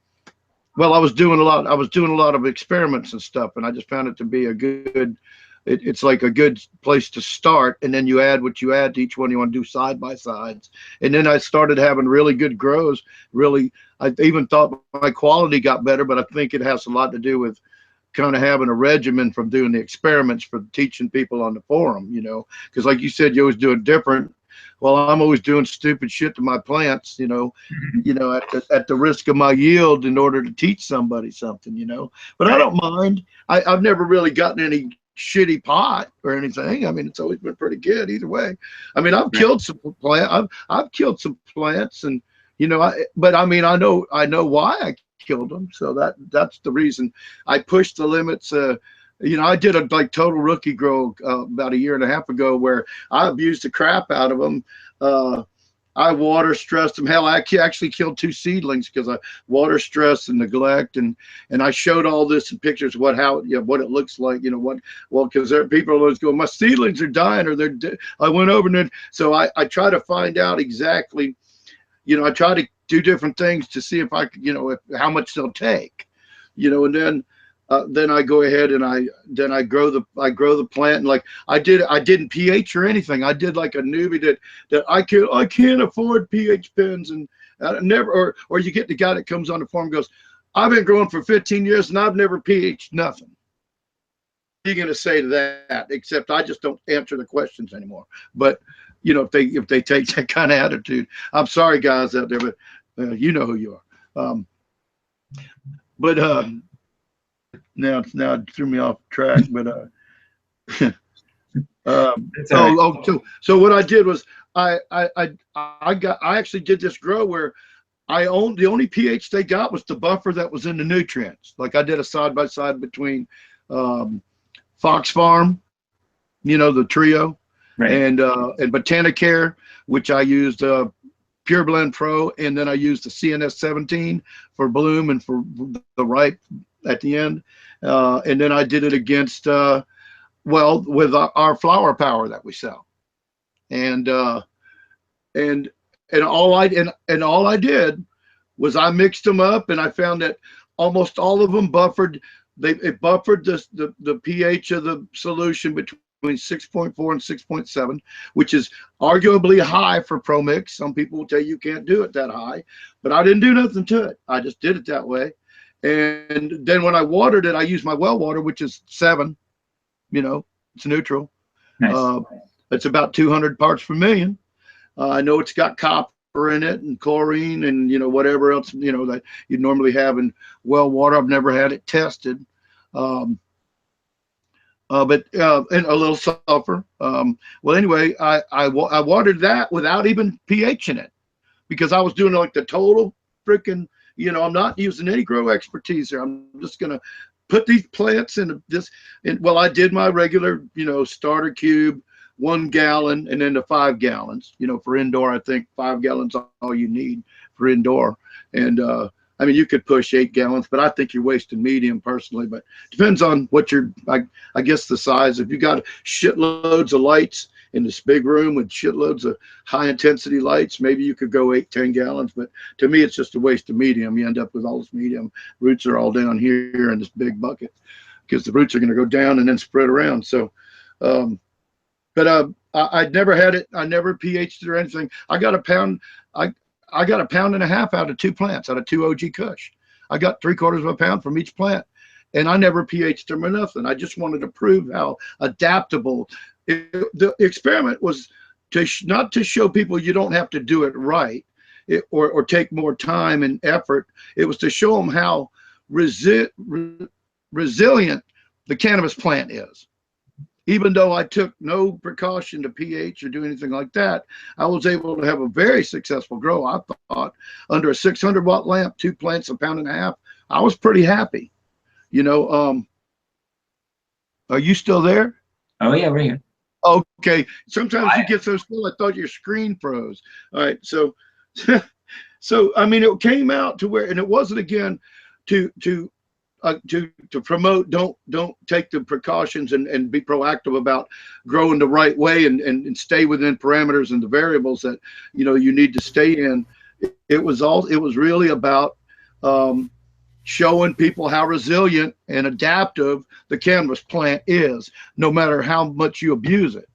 I was doing a lot of experiments and stuff, and I just found it to be a good, it's like a good place to start. And then you add what you add to each one. You want to do side by sides. And then I started having really good grows. Really, I even thought my quality got better, but I think it has a lot to do with kind of having a regimen from doing the experiments for teaching people on the forum, because like you said, you always do it different. Well, I'm always doing stupid shit to my plants, at the risk of my yield in order to teach somebody something, but I don't mind. I've never really gotten any shitty pot or anything. I mean, it's always been pretty good either way. I mean, I've killed some I've killed some plants, and but I mean, I know why I killed them. So that's the reason I pushed the limits. I did a total rookie grow about a year and a half ago, where I abused the crap out of them. I water stressed them. Hell, I actually killed 2 seedlings because I water stress and neglect, and I showed all this in pictures what it looks like, because people are always going, my seedlings are dying or they're I went over and then, so I try to find out exactly, I try to do different things to see if I could, how much they'll take, and then I go ahead and I grow the plant, and like I didn't pH or anything. I did like a newbie that I can't afford pH pens, and never, or you get the guy that comes on the farm and goes, I've been growing for 15 years and I've never pH'd nothing. What are you going to say to that? Except I just don't answer the questions anymore. But if they take that kind of attitude, I'm sorry guys out there, but you know who you are. Now it threw me off track, but so what I did was I actually did this grow where the only pH they got was the buffer that was in the nutrients. Like I did a side by side between Fox Farm, the trio, right, and Botanicare, which I used Pure Blend Pro, and then I used the CNS 17 for bloom and for the ripe at the end, and then I did it against with our flower power that we sell, and all I did was I mixed them up, and I found that almost all of them buffered. It buffered the pH of the solution between 6.4 and 6.7, which is arguably high for Pro Mix. Some people will tell you can't do it that high, but I didn't do nothing to it. I just did it that way. And then when I watered it, I used my well water, which is 7. It's neutral. Nice. It's about 200 parts per million. I know it's got copper in it and chlorine and whatever else that you normally have in well water. I've never had it tested, but and a little sulfur. Well, anyway, I watered that without even pH in it because I was doing like the total freaking. I'm not using any grow expertise here. I'm just gonna put these plants in this. And well, I did my regular, starter cube, 1 gallon, and then the 5 gallons. For indoor, I think 5 gallons all you need for indoor. And I mean, you could push 8 gallons, but I think you're wasting medium personally. But depends on what I guess the size. If you got shitloads of lights in this big room with shitloads of high intensity lights, maybe you could go 8-10 gallons, but to me it's just a waste of medium. You end up with all this medium. Roots are all down here in this big bucket because the roots are going to go down and then spread around. So I never had it. I never pH'd it or anything. I got a pound. I got 1.5 pounds out of 2 plants, out of 2 OG Kush. I got 3/4 pound from each plant, and I never pH'd them or nothing. I just wanted to prove how adaptable. The experiment was not to show people you don't have to do it right or take more time and effort. It was to show them how resilient the cannabis plant is. Even though I took no precaution to pH or do anything like that, I was able to have a very successful grow. I thought under a 600 watt lamp, 2 plants, 1.5 pounds. I was pretty happy. Are you still there? Oh yeah, we're here. Okay. Sometimes you get so still, I thought your screen froze. All right. So I mean, it came out to where, and it wasn't again to promote, don't take the precautions and be proactive about growing the right way and stay within parameters and the variables that you need to stay in. It was really about showing people how resilient and adaptive the cannabis plant is, no matter how much you abuse it.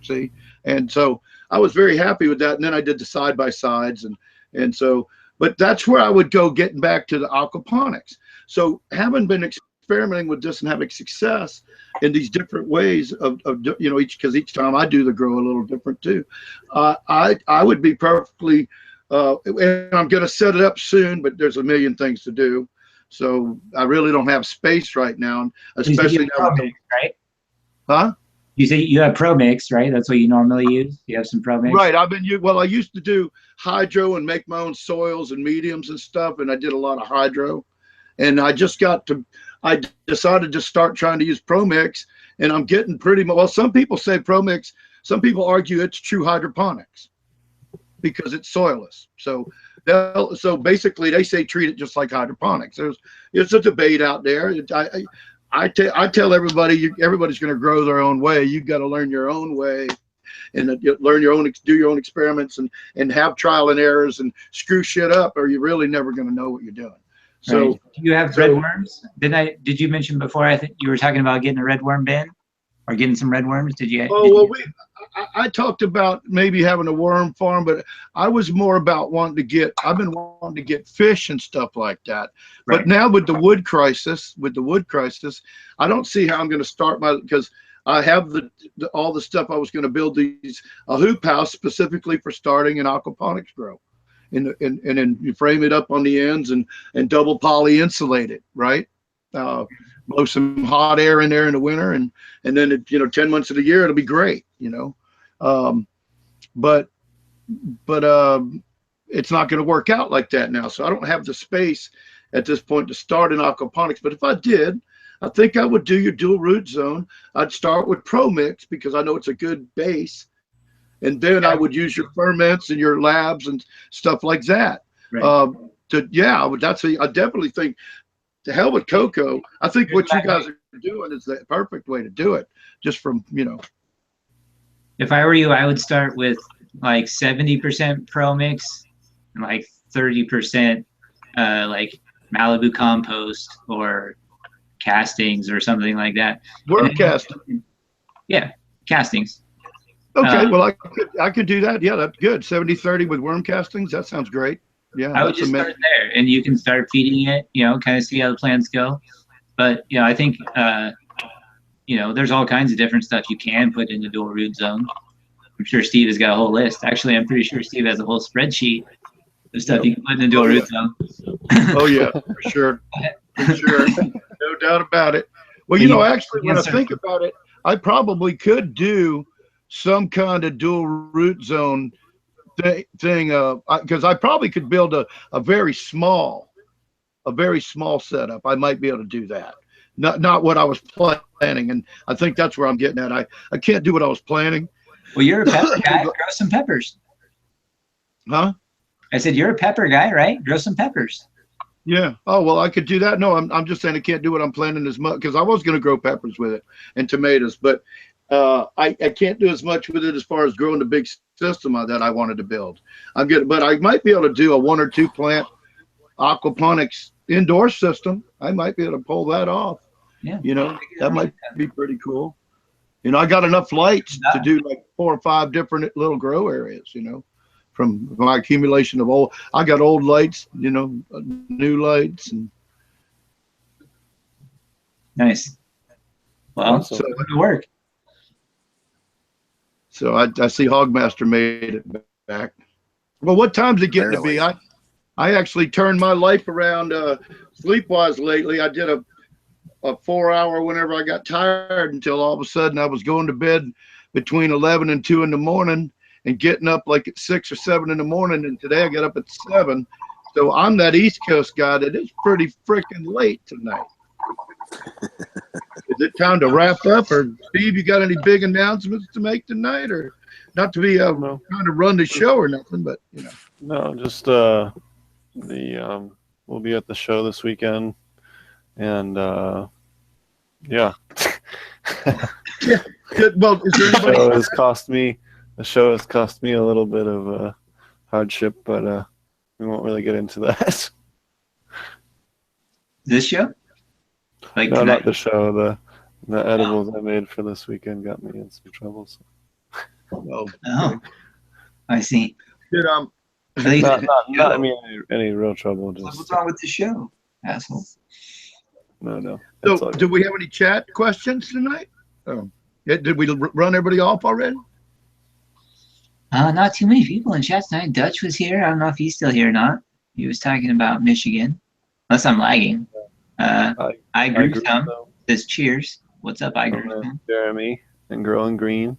See, and so I was very happy with that. And then I did the side by sides, and so, but that's where I would go, getting back to the aquaponics. So having been experimenting with this and having success in these different ways of because each time I do the grow a little different too. I would be perfectly, and I'm going to set it up soon, but there's a million things to do. So I really don't have space right now, especially now. Mix, right? Huh? You say you have Pro Mix, right? That's what you normally use. You have some Pro Mix. Right. I used to do hydro and make my own soils and mediums and stuff, and I did a lot of hydro. And I decided to start trying to use Pro Mix, and I'm getting pretty well. Some people say Pro Mix. Some people argue it's true hydroponics because it's soilless. So basically they say treat it just like hydroponics. It's a debate out there. I tell everybody, everybody's going to grow their own way. You've got to learn your own way, and learn your own, do your own experiments, and have trial and errors, and screw shit up, or you're really never going to know what you're doing. So, right. Do you have red worms? Did you mention before? I think you were talking about getting a red worm bin, or getting some red worms. Did you? Oh well, I talked about maybe having a worm farm, but I was more about I've been wanting to get fish and stuff like that. Right. But now with the wood crisis, I don't see how I'm going to start because I have all the stuff I was going to build a hoop house specifically for starting an aquaponics grow. And then you frame it up on the ends and double poly insulate it, right? Blow some hot air in there in the winter, and then 10 months of the year it'll be great, but it's not going to work out like that now. So I don't have the space at this point to start in aquaponics. But if I did, I think I would do your dual root zone. I'd start with Pro Mix because I know it's a good base. And then I would use your ferments and your labs and stuff like that. Right. I definitely think, to hell with cocoa. I think what you guys are doing is the perfect way to do it. Just from, If I were you, I would start with like 70% Pro Mix and like 30% like Malibu compost or castings or something like that. Worm casting. Yeah, castings. Okay, well, I could do that. Yeah, that's good. 70-30 with worm castings. That sounds great. Yeah, I would just start there, and you can start feeding it. Kind of see how the plants go. But I think there's all kinds of different stuff you can put in the dual root zone. I'm sure Steve has got a whole list. Actually, I'm pretty sure Steve has a whole spreadsheet of stuff you can put in the dual root zone. Oh yeah, for sure, no doubt about it. Well, actually, when I think about it, I probably could do some kind of dual root zone thing, because I probably could build a very small setup. I might be able to do that. Not what I was planning, and I think that's where I'm getting at. I can't do what I was planning. Well, you're a pepper guy. Grow some peppers. Huh? I said you're a pepper guy, right? Grow some peppers. Yeah. Oh well, I could do that. No, I'm just saying I can't do what I'm planning as much, because I was going to grow peppers with it and tomatoes, but I can't do as much with it as far as growing the big system that I wanted to build. But I might be able to do a 1 or 2 plant aquaponics indoor system. I might be able to pull that off. Yeah. That might be pretty cool. I got enough lights to do like 4 or 5 different little grow areas, from my accumulation of I got old lights, new lights. And nice. Well, so good work. So I see Hogmaster made it back. Well, what time's it getting to be? I actually turned my life around sleep-wise lately. I did a 4-hour whenever I got tired, until all of a sudden I was going to bed between 11 and 2 in the morning and getting up like at 6 or 7 in the morning. And today I got up at 7. So I'm that East Coast guy that is pretty freaking late tonight. Is it time to wrap up, or Steve, you got any big announcements to make tonight, or not to be trying to run the show or nothing, but No, just we'll be at the show this weekend, and yeah. Yeah. Well, is there anybody? The show has cost me a little bit of hardship, but we won't really get into that. This show? Like no, tonight? not the show. The edibles I made for this weekend got me in some trouble. So. Oh, I see. Did not I mean any real trouble. Just what's wrong with the show, asshole? No. So, do we have any chat questions tonight? Oh, did we run everybody off already? Not too many people in chat tonight. Dutch was here. I don't know if he's still here or not. He was talking about Michigan. Unless I'm lagging. I grew some. Says cheers. What's up, I grew some? Jeremy and Growing Green.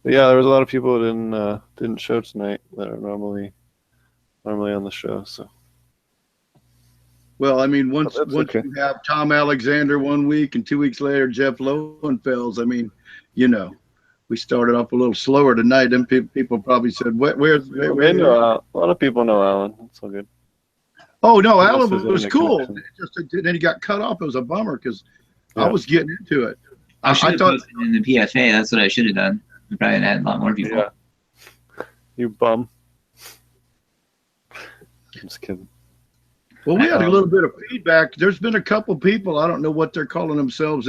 But yeah, there was a lot of people who didn't show tonight that are normally on the show. So. Well, I mean, once okay. You have Tom Alexander 1 week and 2 weeks later Jeff Lowenfels, I mean, we started off a little slower tonight. Then people probably said, where's They know a lot of people know Alan. It's all good. Oh no, Unless Albin there's was internet cool. connection. It just then he got cut off. It was a bummer because Yeah. I was getting into it. I should I have thought posted in the PFA. That's what I should have done. We probably had a lot more people. Yeah. You bum. I'm just kidding. Well, we had a little bit of feedback. There's been a couple people, I don't know what they're calling themselves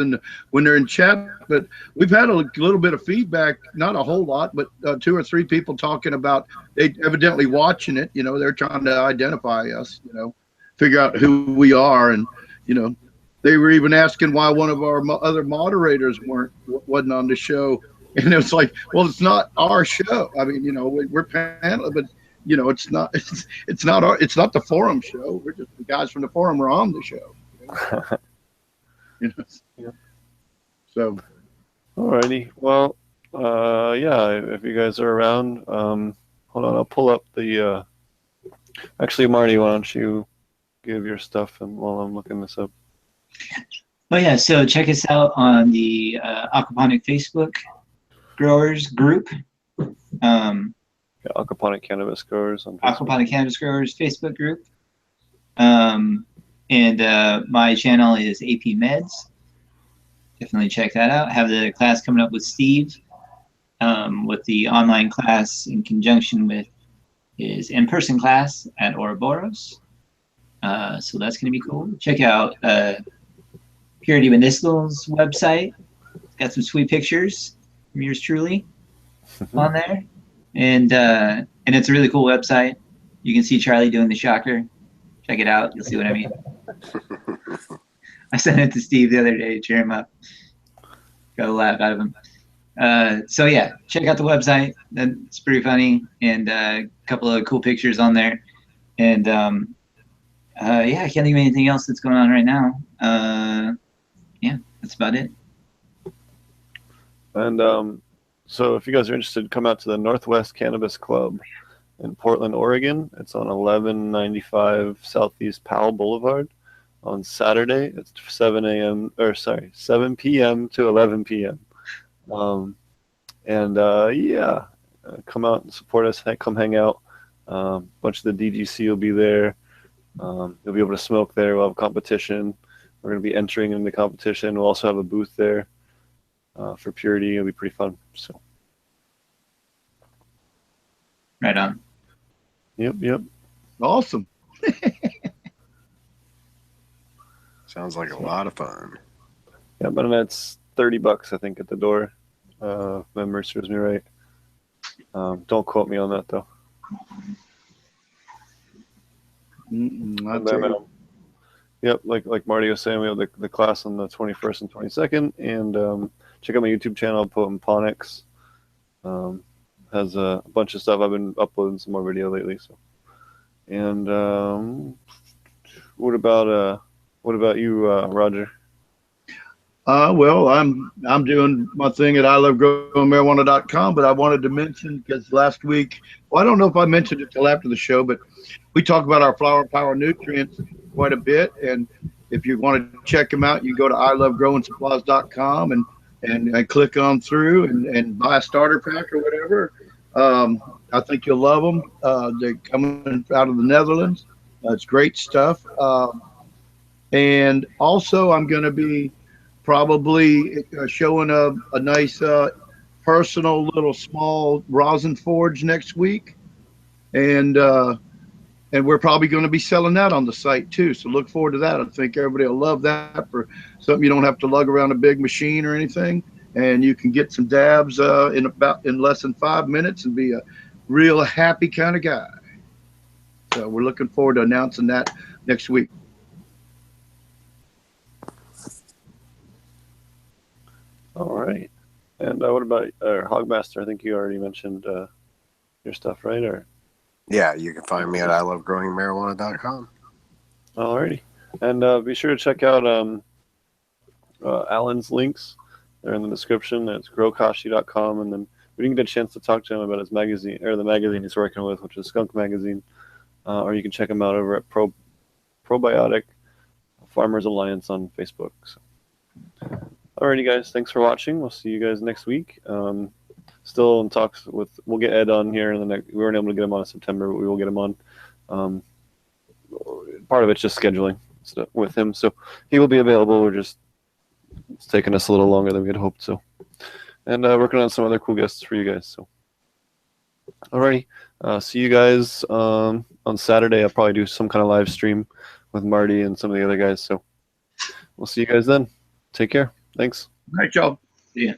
when they're in chat, but we've had a little bit of feedback, not a whole lot, but 2 or 3 people talking about they evidently watching it. You know, they're trying to identify us, you know, figure out who we are. And, you know, they were even asking why one of our other moderators wasn't on the show. And it was like, well, it's not our show. I mean, you know, we're panel, but you know, it's not the forum show. We're just the guys from the forum are on the show. You know? Yeah. So, alrighty. Well, yeah. If you guys are around, hold on. I'll pull up the. Actually, Marty, why don't you give your stuff and while I'm looking this up. Oh yeah, so check us out on the Aquaponic Facebook growers group. Yeah, Aquaponic Cannabis Growers on Facebook. Aquaponic Cannabis Growers Facebook group. And my channel is AP Meds. Definitely check that out. Have the class coming up with Steve with the online class in conjunction with his in-person class at Ouroboros. So that's going to be cool. Check out Purity Medicinal's website. It's got some sweet pictures from yours truly on there. And it's a really cool website. You can see Charlie doing the shocker. Check it out. You'll see what I mean. I sent it to Steve the other day to cheer him up. Got a laugh out of him. So yeah, check out the website. It's pretty funny, and a couple of cool pictures on there. And yeah, I can't think of anything else that's going on right now. Yeah, that's about it. And so if you guys are interested, come out to the Northwest Cannabis Club in Portland, Oregon. It's on 1195 Southeast Powell Boulevard on Saturday. It's 7 p.m. to 11 p.m. Yeah, come out and support us. Come hang out. A bunch of the DGC will be there. You'll be able to smoke there. We'll have competition. We're going to be entering in the competition. We'll also have a booth there for Purity. It'll be pretty fun. So. Right on. Yep. awesome. Sounds like a lot of fun. Yeah, but that's $30, I think, at the door. If memory serves me right. Don't quote me on that though. Yep, like Marty was saying, we have the class on the 21st and 22nd, and check out my YouTube channel. I'll put in Ponics. Has a bunch of stuff. I've been uploading some more video lately. So, and what about you, Roger? Well, I'm doing my thing at ilovegrowmarijuana.com, but I wanted to mention because last week, well, I don't know if I mentioned it till after the show, but we talk about our flower power nutrients quite a bit, and if you want to check them out, you can go to ilovegrowingsupplies.com and click on through and buy a starter pack or whatever. I think you'll love them. They're coming out of the Netherlands. It's great stuff. And also, I'm going to be probably showing a nice personal little small Rosin Forge next week. And we're probably going to be selling that on the site too. So look forward to that. I think everybody will love that for something you don't have to lug around a big machine or anything. And you can get some dabs in less than 5 minutes and be a real happy kind of guy. So we're looking forward to announcing that next week. All right. And what about Hogmaster? I think you already mentioned your stuff, right? Or Yeah, you can find me at ilovegrowingmarijuana.com. all righty. And be sure to check out Alan's links. They're in the description. It's GroKashi.com, and then we didn't get a chance to talk to him about his magazine, or the magazine he's working with, which is Skunk Magazine. Or you can check him out over at Probiotic Farmers Alliance on Facebook. So. Alrighty, guys. Thanks for watching. We'll see you guys next week. still in talks with. We'll get Ed on here in the next. We weren't able to get him on in September, but we will get him on. Part of it's just scheduling stuff with him, so he will be available. It's taking us a little longer than we had hoped. So, and working on some other cool guests for you guys. So, alrighty, see you guys on Saturday. I'll probably do some kind of live stream with Marty and some of the other guys. So, we'll see you guys then. Take care. Thanks. All right, y'all. Yeah.